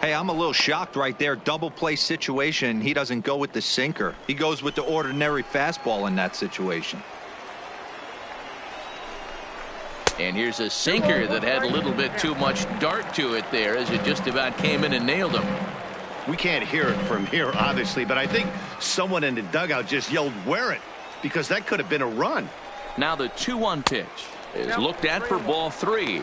Hey, I'm a little shocked right there. Double play situation. He doesn't go with the sinker. He goes with the ordinary fastball in that situation. And here's a sinker that had a little bit too much dart to it there as it just about came in and nailed him. We can't hear it from here, obviously, but I think someone in the dugout just yelled, "Wear it," because that could have been a run. Now the 2-1 pitch is looked at for ball 3.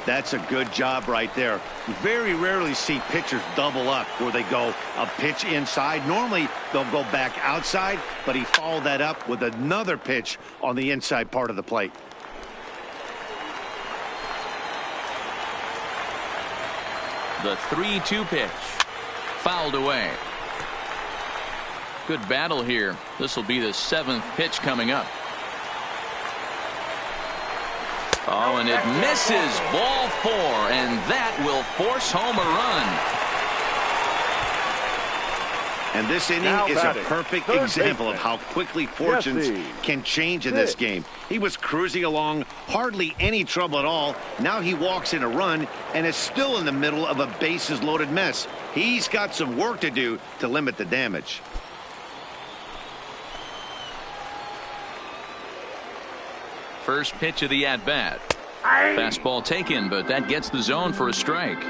That's a good job right there. You very rarely see pitchers double up where they go a pitch inside. Normally they'll go back outside, but he followed that up with another pitch on the inside part of the plate. The 3-2 pitch fouled away. Good battle here. This will be the 7th pitch coming up. Oh, and it misses. Ball 4, and that will force home a run. And this inning is a perfect example of how quickly fortunes can change in this game. He was cruising along, hardly any trouble at all. Now he walks in a run and is still in the middle of a bases-loaded mess. He's got some work to do to limit the damage. First pitch of the at-bat. Fastball taken, but that gets the zone for a strike.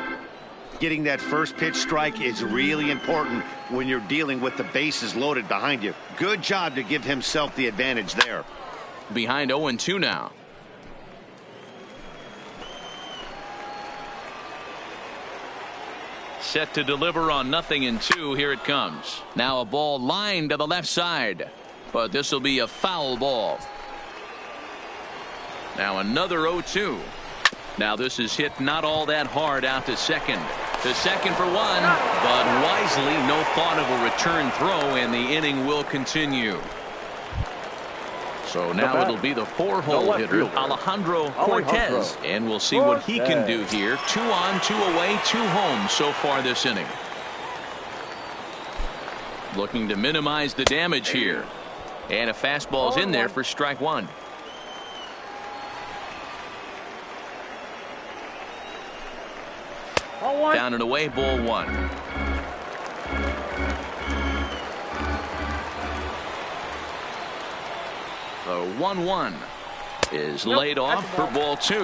Getting that first pitch strike is really important when you're dealing with the bases loaded behind you. Good job to give himself the advantage there. Behind 0-2 now. Set to deliver on 0-2. Here it comes. Now a ball lined to the left side, but this will be a foul ball. Now another 0-2. Now this is hit not all that hard out to second. To second for one, but wisely no thought of a return throw, and the inning will continue. So now it'll be the 4-hole hitter, Alejandro Cortez, and we'll see what he can do here. 2 on, 2 away, 2 home so far this inning. Looking to minimize the damage here, and a fastball's in there for strike 1. Down and away, ball 1. The 1-1 is laid off for ball 2.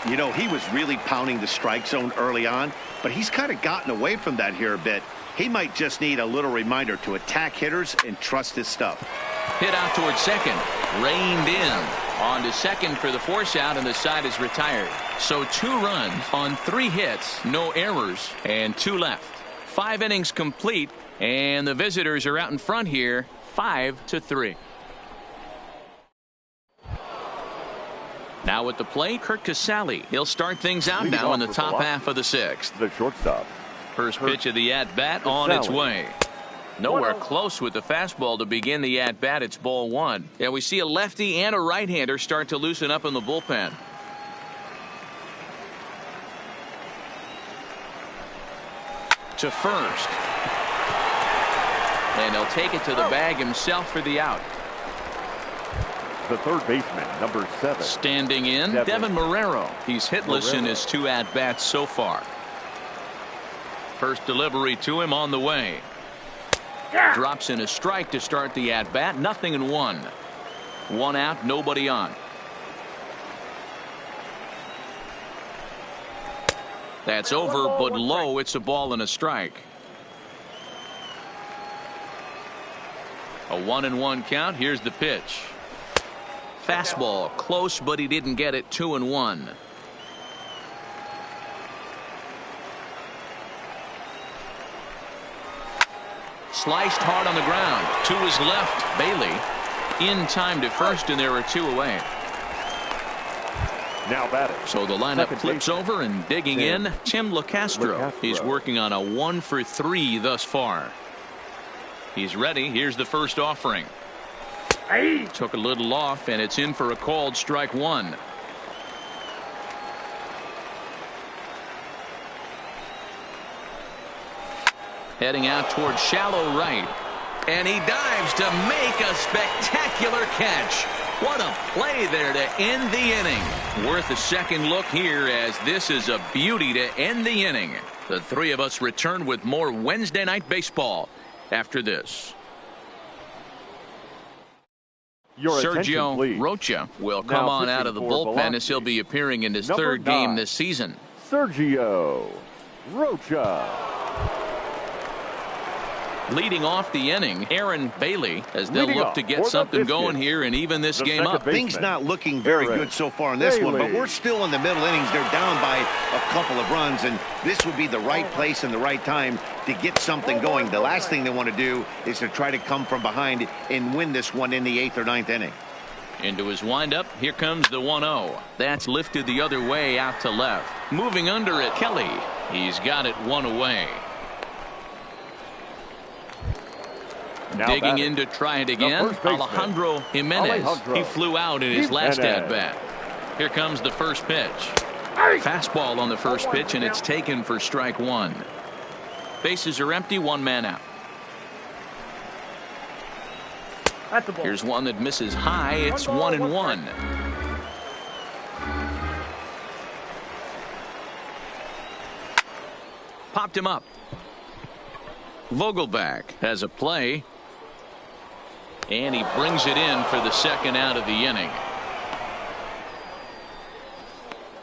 You know, he was really pounding the strike zone early on, but he's kind of gotten away from that here a bit. He might just need a little reminder to attack hitters and trust his stuff. Hit out towards second, reined in. On to second for the force out, and the side is retired. So 2 runs on 3 hits, no errors, and 2 left. 5 innings complete, and the visitors are out in front here, 5-3. Now at the plate, Kurt Casale. He'll start things out now in the top half of the 6th. The shortstop. First pitch of the at-bat on its way. Nowhere close with the fastball to begin the at-bat. It's ball 1. Yeah, we see a lefty and a right-hander start to loosen up in the bullpen. To first. And he'll take it to the bag himself for the out. The third baseman, number 7. Standing in, Devin Marrero. He's hitless in his 2 at-bats so far. First delivery to him on the way. Drops in a strike to start the at-bat. 0-1. 1 out, nobody on. That's over, but low. It's a ball and a strike. A 1-1 count. Here's the pitch. Fastball close, but he didn't get it. 2-1. Sliced hard on the ground. To his left, Bailey. In time to first, and there are 2 away. Now batting. So the lineup flips over, and digging in, Tim LaCastro. He's working on a 1 for 3 thus far. He's ready. Here's the first offering. Took a little off, and it's in for a called strike 1. Heading out towards shallow right, and he dives to make a spectacular catch. What a play there to end the inning. Worth a second look here, as this is a beauty to end the inning. The 3 of us return with more Wednesday Night Baseball after this. Sergio Rocha will come on out of the bullpen as he'll be appearing in his 3rd game this season. Sergio Rocha. Leading off the inning, Aaron Bailey, as they'll look to get something going here and even this game up. Things not looking very good so far in this one, but we're still in the middle innings. They're down by a couple of runs, and this would be the right place and the right time to get something going. The last thing they want to do is to try to come from behind and win this one in the 8th or 9th inning. Into his windup, here comes the 1-0. That's lifted the other way out to left. Moving under it, Kelly. He's got it 1 away. Now digging batting. in to try it again, Alejandro Jimenez. He flew out in his last at-bat. Here comes the first pitch. Fastball on the first pitch, and it's taken for strike 1. Bases are empty, 1 man out. Here's one that misses high. It's 1-1. Popped him up. Vogelback has a play, and he brings it in for the 2nd out of the inning.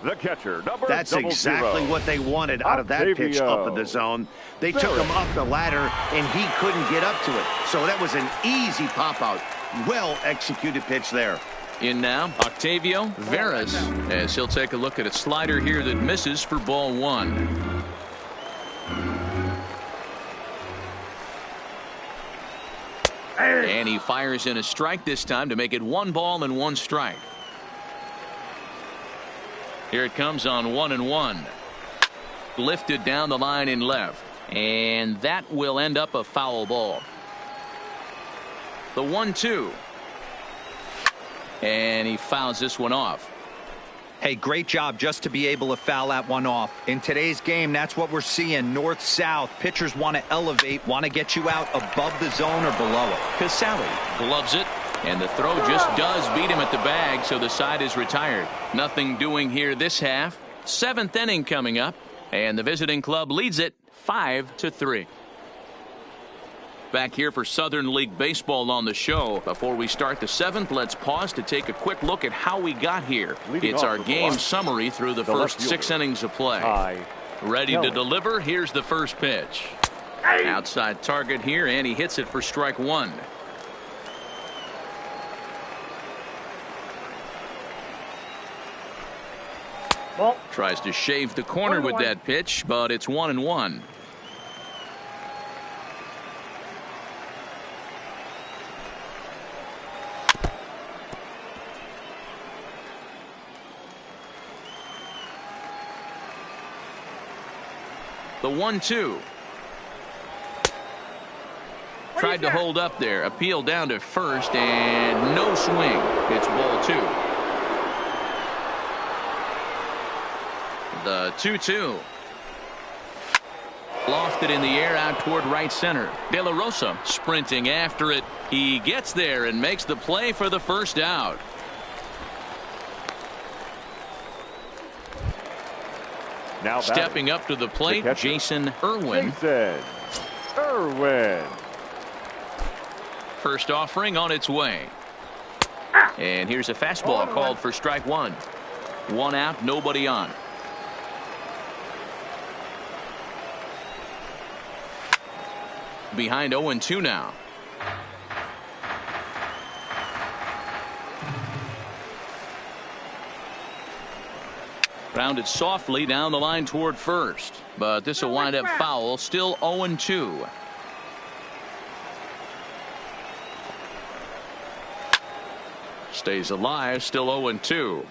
The catcher, number That's exactly what they wanted out of that pitch up in the zone. They took him up the ladder, and he couldn't get up to it. So that was an easy pop-out. Well-executed pitch there. In now, Octavio Veras, as he'll take a look at a slider here that misses for ball one. And he fires in a strike this time to make it 1 ball and 1 strike. Here it comes on 1-1. Lifted down the line in left. And that will end up a foul ball. The 1-2. And he fouls this one off. Hey, great job just to be able to foul that one off. In today's game, that's what we're seeing. North-south. Pitchers want to elevate, want to get you out above the zone or below it. Casale gloves it. And the throw just does beat him at the bag, so the side is retired. Nothing doing here this half. 7th inning coming up, and the visiting club leads it 5-3. Back here for Southern League Baseball on the show. Before we start the 7th, let's pause to take a quick look at how we got here. It's our game summary through the first 6 innings of play. Ready to deliver. Here's the first pitch. Outside target here, and he hits it for strike 1. Tries to shave the corner with that pitch, but it's 1-1. The 1-2. Tried to hold up there. Appeal down to first, and no swing. It's ball 2. The 2-2. Lofted in the air out toward right center. De La Rosa sprinting after it. He gets there and makes the play for the first out. Now stepping up to the plate, Jason Irwin. First offering on its way. And here's a fastball called for strike 1. 1 out, nobody on. Behind 0-2 now. Grounded softly down the line toward first, but this will wind up foul. Still 0-2. Stays alive. Still 0-2.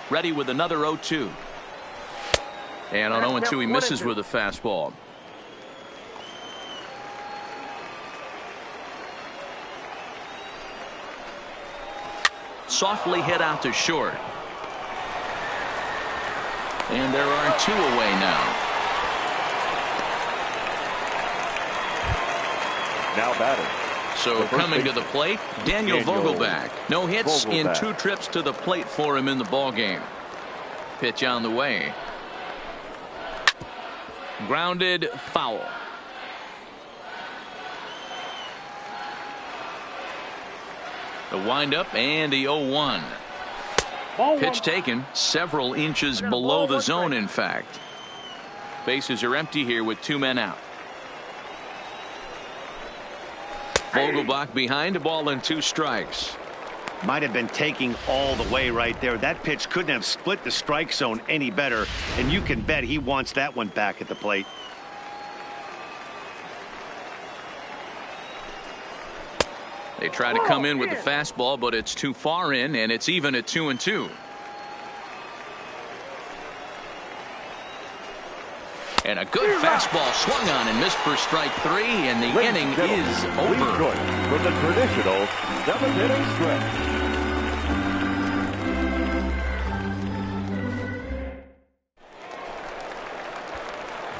Ready with another 0-2. And on 0-2 he misses with a fastball. Softly hit out to short. And there are 2 away now. Now batting. So coming to the plate, Daniel Vogelback. No hits in 2 trips to the plate for him in the ball game. Pitch on the way. Grounded foul. The windup and the 0-1. Pitch taken several inches below the zone, in fact. Bases are empty here with 2 men out. Vogelbach behind, a ball and 2 strikes. Might have been taking all the way right there. That pitch couldn't have split the strike zone any better, and you can bet he wants that one back at the plate. They try to come in with the fastball, but it's too far in, and it's even at 2-2. And a good fastball swung on and missed for strike 3, and the inning is over. For the traditional 7th inning stretch.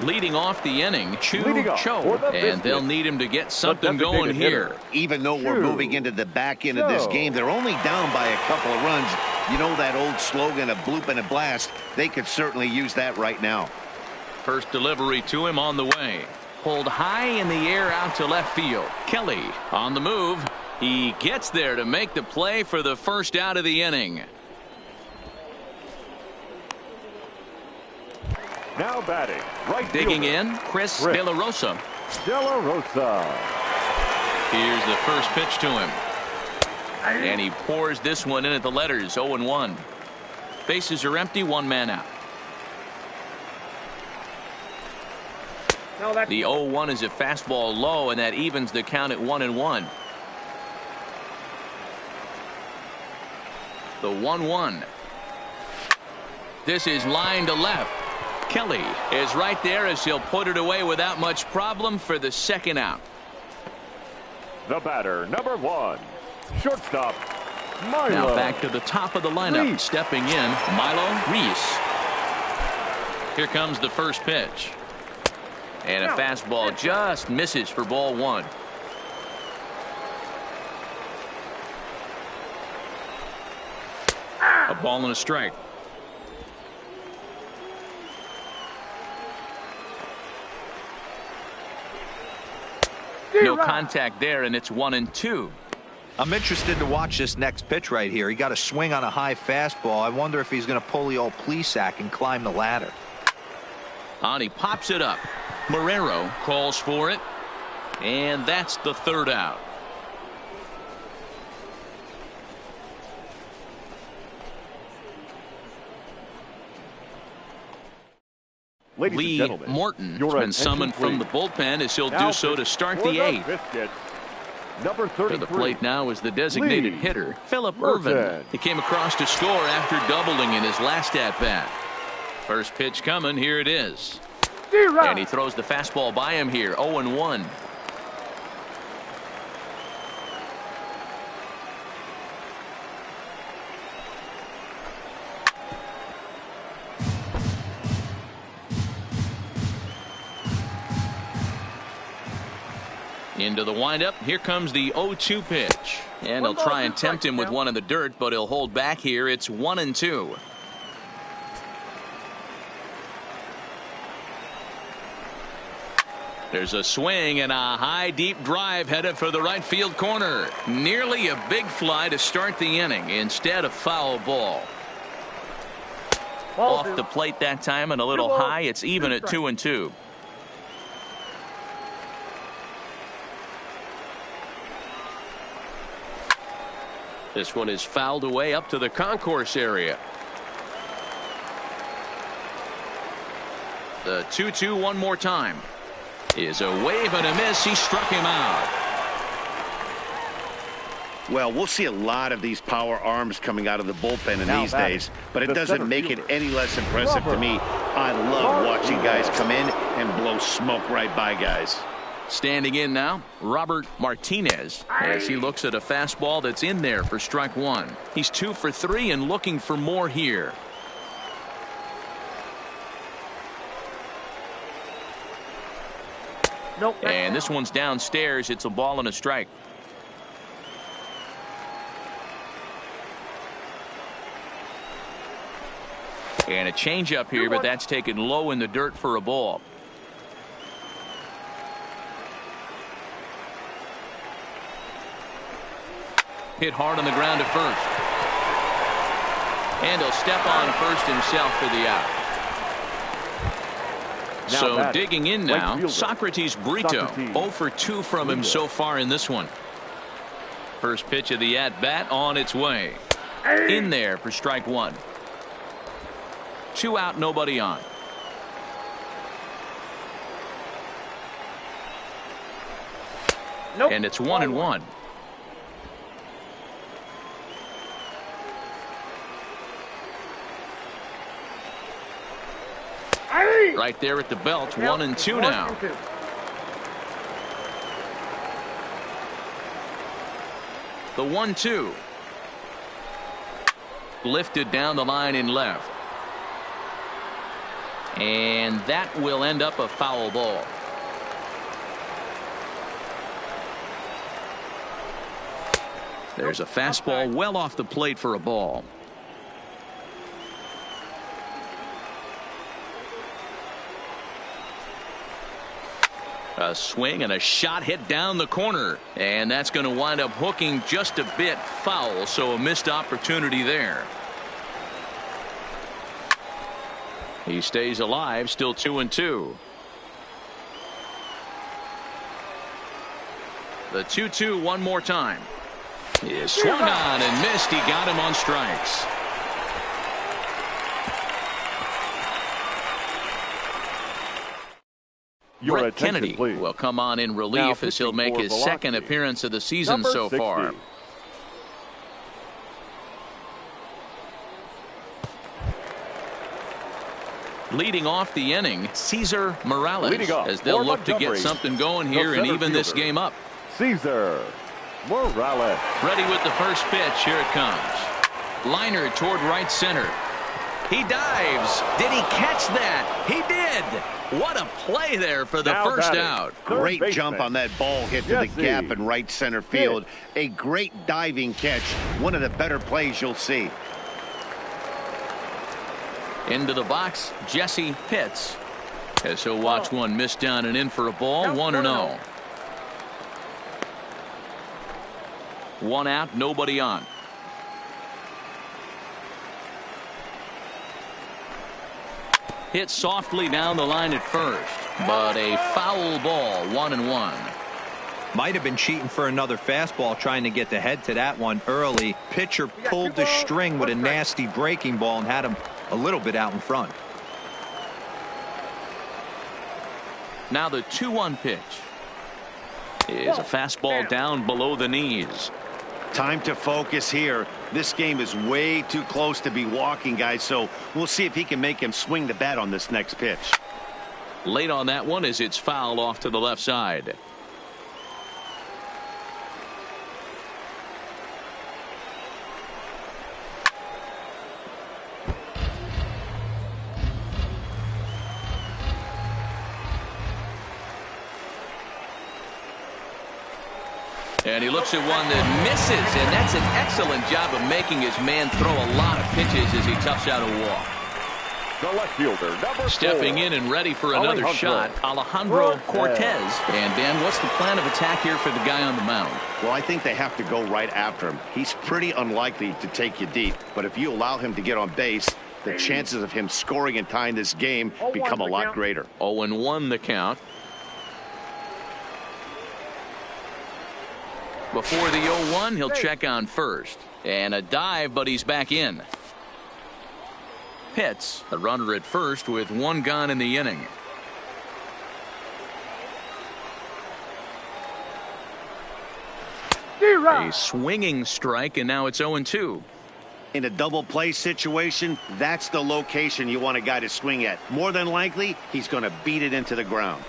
Leading off the inning, Cho, and they'll need him to get something going here. Even though we're moving into the back end of this game, they're only down by a couple of runs. You know that old slogan of bloop and a blast? They could certainly use that right now. First delivery to him on the way. Pulled high in the air out to left field. Kelly on the move. He gets there to make the play for the first out of the inning. Now batting, right Digging fielder, in, Chris De La Rosa. De La Rosa. Here's the first pitch to him. And he pours this one in at the letters. 0-1. Bases are empty, one man out. The 0-1 is a fastball low, and that evens the count at 1-1. The 1-1. This is line to left. Kelly is right there as he'll put it away without much problem for the second out. The batter, number 1, shortstop, Milo. Now back to the top of the lineup. Reese. Stepping in, Milo Reese. Here comes the first pitch. And a fastball just misses for ball 1. A ball and a strike. No contact there, and it's 1-2. I'm interested to watch this next pitch right here. He got a swing on a high fastball. I wonder if he's going to pull the old Plesac and climb the ladder. And he pops it up. Marrero calls for it, and that's the third out. Ladies and Lee gentlemen, Morton's your been attention, summoned from the please. bullpen as he'll Now do so to start for the 8th. Biscuits, number To 33. the plate now is the designated Lee hitter, Philip Morton. Irvin. He came across to score after doubling in his last at-bat. First pitch coming. Here it is. And he throws the fastball by him here. 0-1. Into the windup. Here comes the 0-2 pitch. And he'll try and tempt him with one in the dirt, but he'll hold back here. It's 1-2. There's a swing and a high deep drive headed for the right field corner. Nearly a big fly to start the inning. Instead, a foul ball. Off the plate that time and a little high. It's even at 2-2. This one is fouled away up to the concourse area. The 2-2 one more time. Is a wave and a miss. He struck him out. Well, we'll see a lot of these power arms coming out of the bullpen in Now these batting, days, but it the doesn't center make it fielder, any less impressive to me. I love watching guys come in and blow smoke right by guys. Standing in now, Robert Martinez, as he looks at a fastball that's in there for strike 1. He's 2 for 3 and looking for more here. Nope. And this one's downstairs. It's a ball and a strike. And a changeup here, but that's taken low in the dirt for a ball. Hit hard on the ground to first. And he'll step on first himself for the out. So batting, digging in right now, fielder, Socrates Brito. Socrates 0 for 2 from him so far in this one. First pitch of the at-bat on its way. In there for strike 1. 2 out, nobody on. Nope. And it's 1-1. Right there at the belt. 1-2 now. 1-2. The 1-2. Lifted down the line in left. And that will end up a foul ball. There's a fastball well off the plate for a ball. A swing and a shot hit down the corner, and that's going to wind up hooking just a bit foul, so a missed opportunity there. He stays alive, still 2-2. The 2-2 one more time. He swung on and missed. He got him on strikes. Brett Kennedy will come on in relief as he'll make his second appearance of the season so far. Leading off the inning, Cesar Morales, as they'll look to get something going here and even this game up. Cesar Morales. Ready with the first pitch. Here it comes. Liner toward right center. He dives. Did he catch that? He did. What a play there for the first out. Great jump on that ball hit to the gap in right center field. A great diving catch. One of the better plays you'll see. Into the box, Jesse Pitts, as he'll watch one miss down and in for a ball. 1-0. One out, nobody on. Hit softly down the line at first, but a foul ball. 1-1. Might have been cheating for another fastball, trying to get the head to that one early. Pitcher pulled the string with a nasty breaking ball and had him a little bit out in front. Now the 2-1 pitch is a fastball down below the knees. Time to focus here. This game is way too close to be walking, guys, so we'll see if he can make him swing the bat on this next pitch. Late on that one as it's fouled off to the left side. And he looks at one that misses, and that's an excellent job of making his man throw a lot of pitches as he toughs out a walk. The left fielder, number Stepping 4. in and ready for another shot, Alejandro Cortez. And Dan, what's the plan of attack here for the guy on the mound? Well, I think they have to go right after him. He's pretty unlikely to take you deep, but if you allow him to get on base, the chances of him scoring and tying this game become a lot greater. 0-1 the count. Before the 0-1, he'll check on first. And a dive, but he's back in. Pitts, a runner at first with one gone in the inning. A swinging strike, and now it's 0-2. In a double play situation, that's the location you want a guy to swing at. More than likely, he's going to beat it into the ground.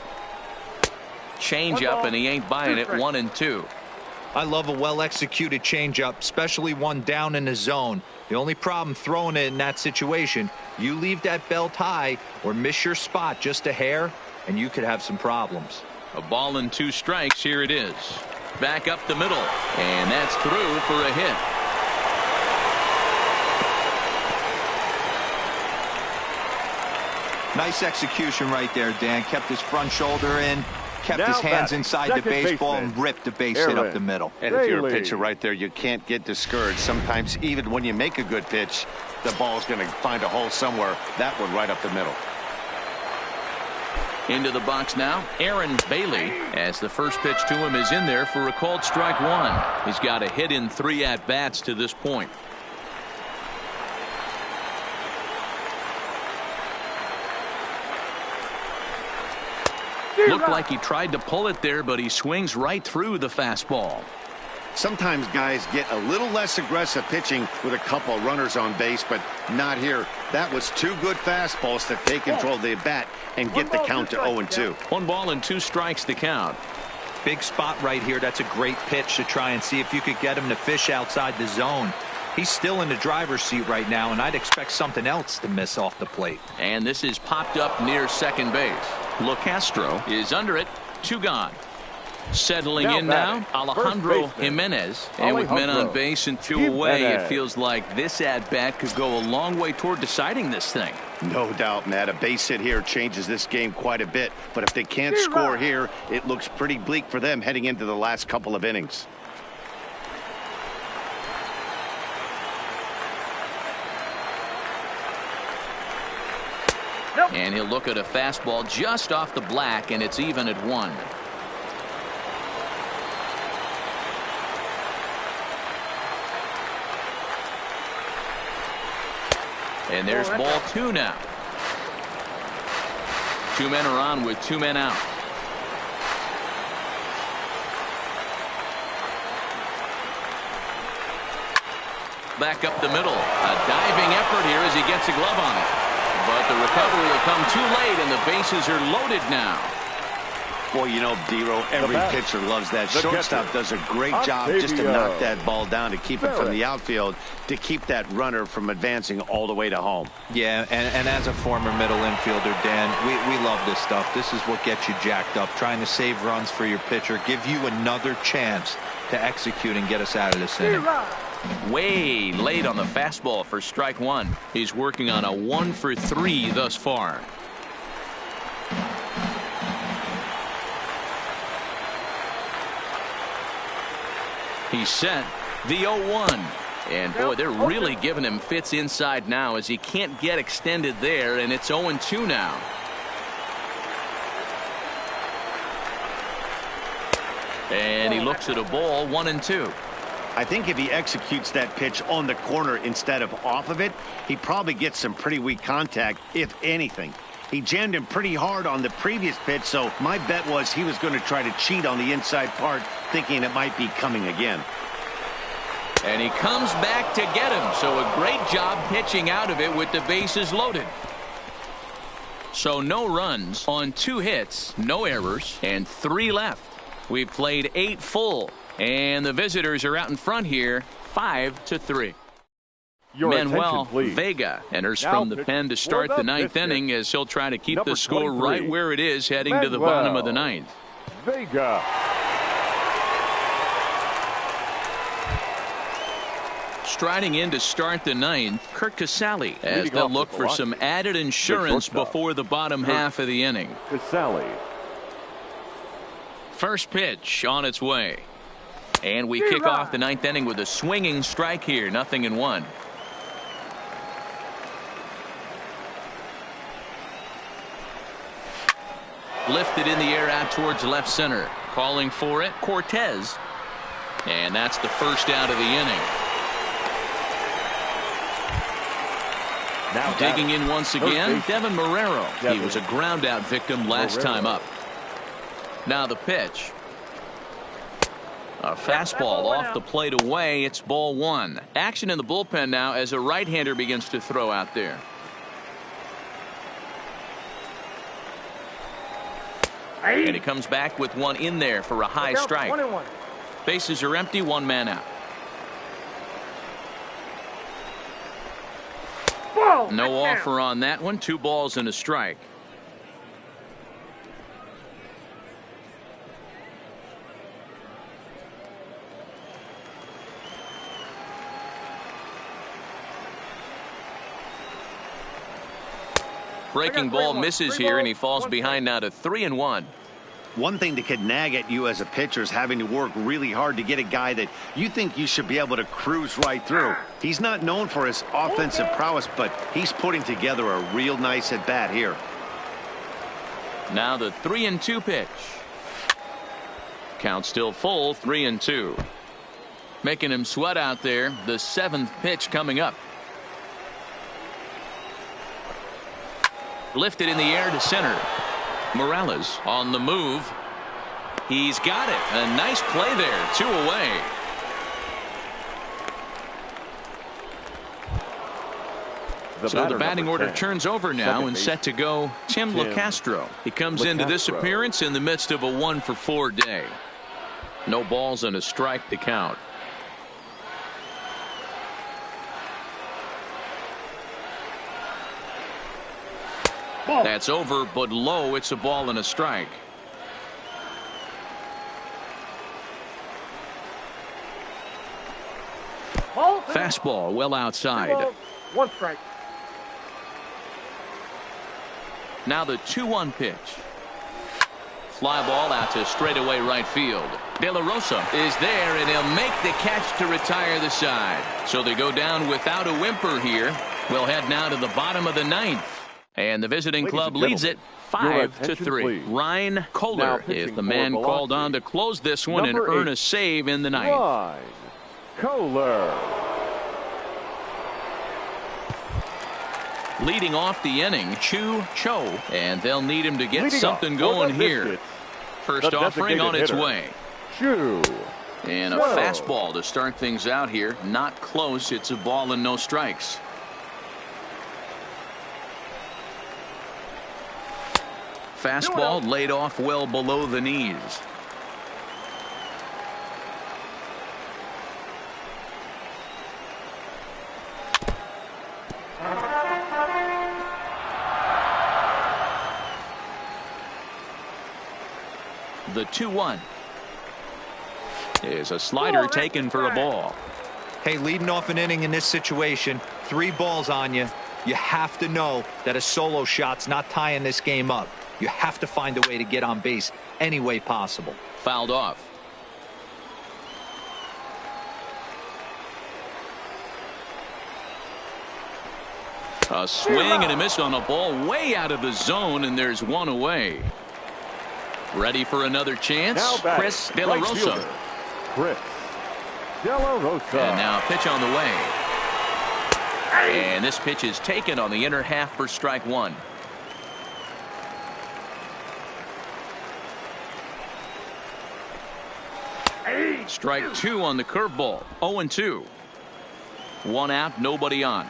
Change up, and he ain't buying it. 1-2. I love a well-executed changeup, especially one down in the zone. The only problem throwing it in that situation, you leave that belt high or miss your spot just a hair, and you could have some problems. A ball and 2 strikes. Here it is. Back up the middle, and that's through for a hit. Nice execution right there, Dan. Kept his front shoulder in. Kept his hands inside the baseball and ripped the base hit up the middle. And if you're a pitcher right there, you can't get discouraged. Sometimes even when you make a good pitch, the ball's going to find a hole somewhere. That one right up the middle. Into the box now, Aaron Bailey, as the first pitch to him is in there for a called strike 1. He's got a hit in 3 at-bats to this point. Looked like he tried to pull it there, but he swings right through the fastball. Sometimes guys get a little less aggressive pitching with a couple of runners on base, but not here. That was 2 good fastballs to take control of the bat and get the count to 0-2. 1 ball and 2 strikes the count. Big spot right here. That's a great pitch to try and see if you could get him to fish outside the zone. He's still in the driver's seat right now, and I'd expect something else to miss off the plate. And this is popped up near second base. LeCastro is under it. 2 gone. Settling in now, Alejandro Jimenez. And with men on base and 2 away, it feels like this at-bat could go a long way toward deciding this thing. No doubt, Matt. A base hit here changes this game quite a bit. But if they can't score here, it looks pretty bleak for them heading into the last couple of innings. And he'll look at a fastball just off the black, and it's even at 1. And there's ball 2 now. 2 men are on with 2 men out. Back up the middle. A diving effort here as he gets a glove on it. But the recovery will come too late, and the bases are loaded now. Boy, you know, D-Row, every pitcher loves that. Shortstop does a great job just to knock that ball down, to keep it from the outfield, to keep that runner from advancing all the way to home. Yeah, and as a former middle infielder, Dan, we love this stuff. This is what gets you jacked up, trying to save runs for your pitcher, give you another chance to execute and get us out of this inning. Way late on the fastball for strike 1. He's working on a 1 for 3 thus far. He's set. The 0-1. And boy, they're really giving him fits inside now as he can't get extended there, and it's 0-2 now. And he looks at a ball, 1-2. I think if he executes that pitch on the corner instead of off of it, he probably gets some pretty weak contact, if anything. He jammed him pretty hard on the previous pitch, so my bet was he was going to try to cheat on the inside part, thinking it might be coming again. And he comes back to get him, so a great job pitching out of it with the bases loaded. So no runs on 2 hits, no errors, and 3 left. We've played 8 full, and the visitors are out in front here, 5-3. Manuel Vega enters from the pen to start the 9th inning as he'll try to keep the score right where it is heading to the bottom of the 9th. Vega. Striding in to start the 9th, Kurt Casale, as they'll look for some added insurance before the bottom half of the inning. Casale. First pitch on its way. And we kick off the 9th inning with a swinging strike here, 0-1. Lifted in the air out towards left center. Calling for it, Cortez. And that's the first out of the inning. Now digging in once again, Devin Marrero. He was a ground out victim last time up. Now the pitch. A fastball off the plate away. It's ball 1. Action in the bullpen now as a right-hander begins to throw out there. And he comes back with one in there for a high strike. Bases are empty, 1 man out. No offer on that one. 2 balls and a strike. Breaking ball misses here, and he falls behind now to 3-1. One thing that could nag at you as a pitcher is having to work really hard to get a guy that you think you should be able to cruise right through. He's not known for his offensive prowess, but he's putting together a real nice at bat here. Now the 3-2 pitch. Count still full, 3-2. Making him sweat out there. The 7th pitch coming up. Lifted in the air to center. Morales on the move. He's got it. A nice play there. 2 away. So the batting order turns over now and set to go Tim LeCastro. He comes into this appearance in the midst of a 1 for 4 day. No balls and a strike to count. That's over, but low. It's a ball and a strike. Fastball well outside. 1 strike. Now the 2-1 pitch. Fly ball out to straightaway right field. De La Rosa is there, and he'll make the catch to retire the side. So they go down without a whimper here. We'll head now to the bottom of the 9th. And the visiting club leads it 5-3. Ryan Kohler is the man called on to close this one and earn a save in the 9th. Ryan Kohler. Leading off the inning, Chu Cho, and they'll need him to get something going here. First offering on its way. Chu. And a fastball to start things out here. Not close. It's a ball and no strikes. Fastball laid off well below the knees. The 2-1 is a slider taken for a ball. Hey, leading off an inning in this situation, 3 balls on you. You have to know that a solo shot's not tying this game up. You have to find a way to get on base any way possible. Fouled off. A swing and a miss on a ball way out of the zone, and there's one away. Ready for another chance. Chris De La Rosa. Chris De La Rosa. And now pitch on the way. And this pitch is taken on the inner half for strike 1. Strike 2 on the curveball. 0-2. 1 out, nobody on.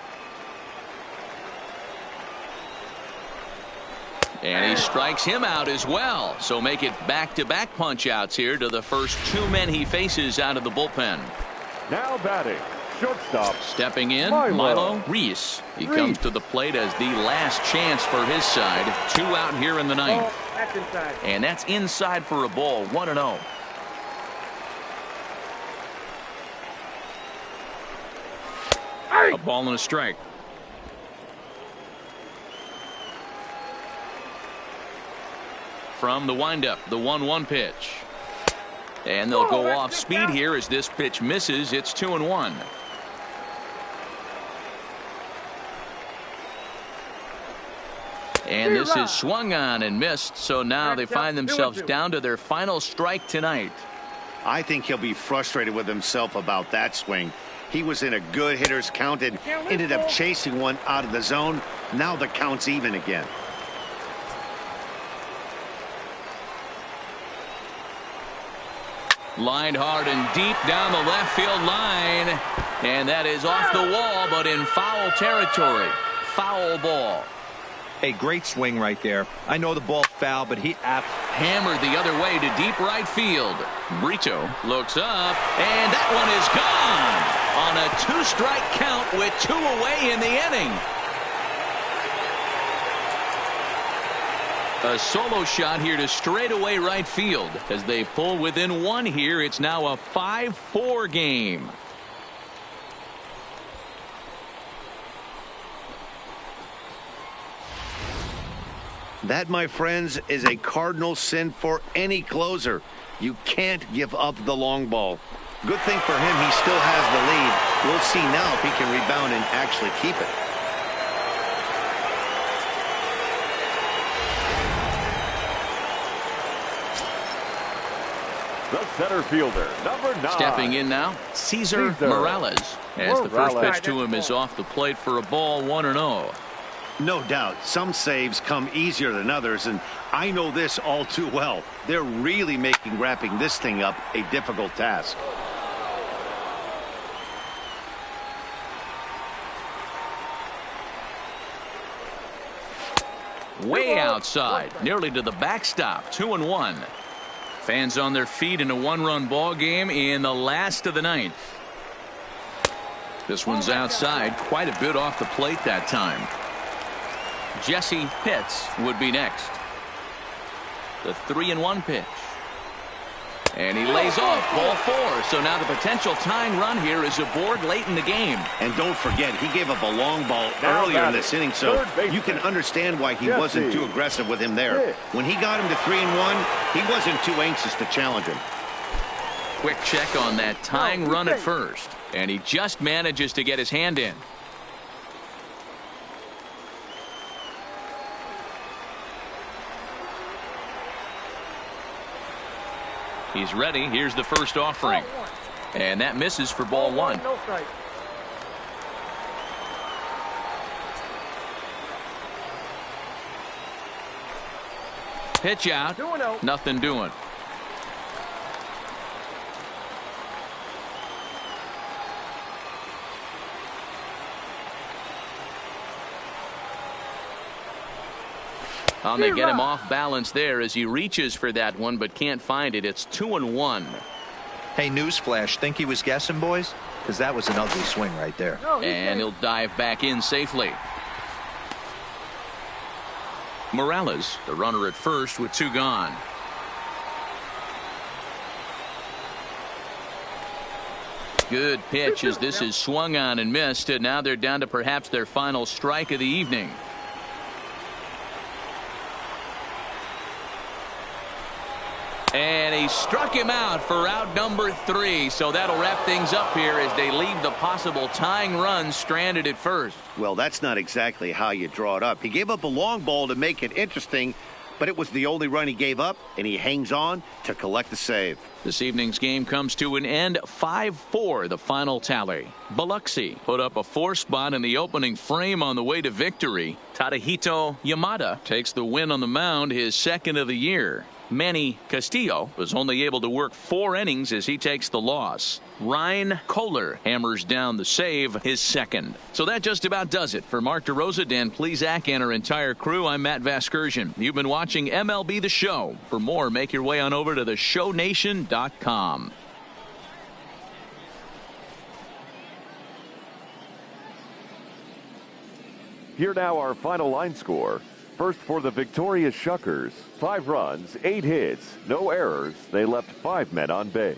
And he strikes him out as well. So make it back-to-back punch-outs here to the first 2 men he faces out of the bullpen. Now batting, shortstop. Stepping in, Milo Reese. He comes to the plate as the last chance for his side. 2 out here in the 9th. That's inside. And that's inside for a ball. 1-0. A ball and a strike. From the windup, the 1-1 pitch. And they'll go off speed here as this pitch misses. It's 2-1. And this is swung on and missed. So now they find themselves down to their final strike tonight. I think he'll be frustrated with himself about that swing. He was in a good hitter's count and ended up chasing one out of the zone. Now the count's even again. Lined hard and deep down the left field line. And that is off the wall, but in foul territory. Foul ball. A great swing right there. I know the ball's foul, but he hammered the other way to deep right field. Brito looks up, and that one is gone on a 2-strike count with 2 away in the inning. A solo shot here to straightaway right field as they pull within 1 here. It's now a 5-4 game. That, my friends, is a cardinal sin for any closer. You can't give up the long ball. Good thing for him, he still has the lead. We'll see now if he can rebound and actually keep it. The center fielder, number 9. Stepping in now, Cesar Morales. As the first pitch to him is off the plate for a ball. 1-0. No doubt, some saves come easier than others, and I know this all too well. They're really making wrapping this thing up a difficult task. Way outside, nearly to the backstop. 2-1. Fans on their feet in a 1-run ball game in the last of the 9th. This one's outside, quite a bit off the plate that time. Jesse Pitts would be next. The 3-1 pitch. And he lays off ball 4. So now the potential tying run here is aboard late in the game. And don't forget, he gave up a long ball earlier in this inning, so you can understand why he wasn't too aggressive with him there. When he got him to 3-1, he wasn't too anxious to challenge him. Quick check on that tying run at first. And he just manages to get his hand in. He's ready. Here's the first offering. And that misses for ball 1. Pitch out. Nothing doing. They get him off balance there as he reaches for that one but can't find it. It's 2-1. Hey, newsflash, think he was guessing, boys? Because that was an ugly swing right there. And he'll dive back in safely. Morales, the runner at first with 2 gone. Good pitch as this is swung on and missed. And now they're down to perhaps their final strike of the evening. And he struck him out for out number 3. So that'll wrap things up here as they leave the possible tying run stranded at first. Well, that's not exactly how you draw it up. He gave up a long ball to make it interesting, but it was the only run he gave up, and he hangs on to collect the save. This evening's game comes to an end. 5-4 the final tally. Biloxi put up a 4 spot in the opening frame on the way to victory. Tadahito Yamada takes the win on the mound, his 2nd of the year. Manny Castillo was only able to work 4 innings as he takes the loss. Ryan Kohler hammers down the save, his 2nd. So that just about does it. For Mark DeRosa, Dan Plesac, and our entire crew, I'm Matt Vasgersian. You've been watching MLB The Show. For more, make your way on over to theshownation.com. Here now our final line score. First for the victorious Shuckers, 5 runs, 8 hits, no errors. They left 5 men on base.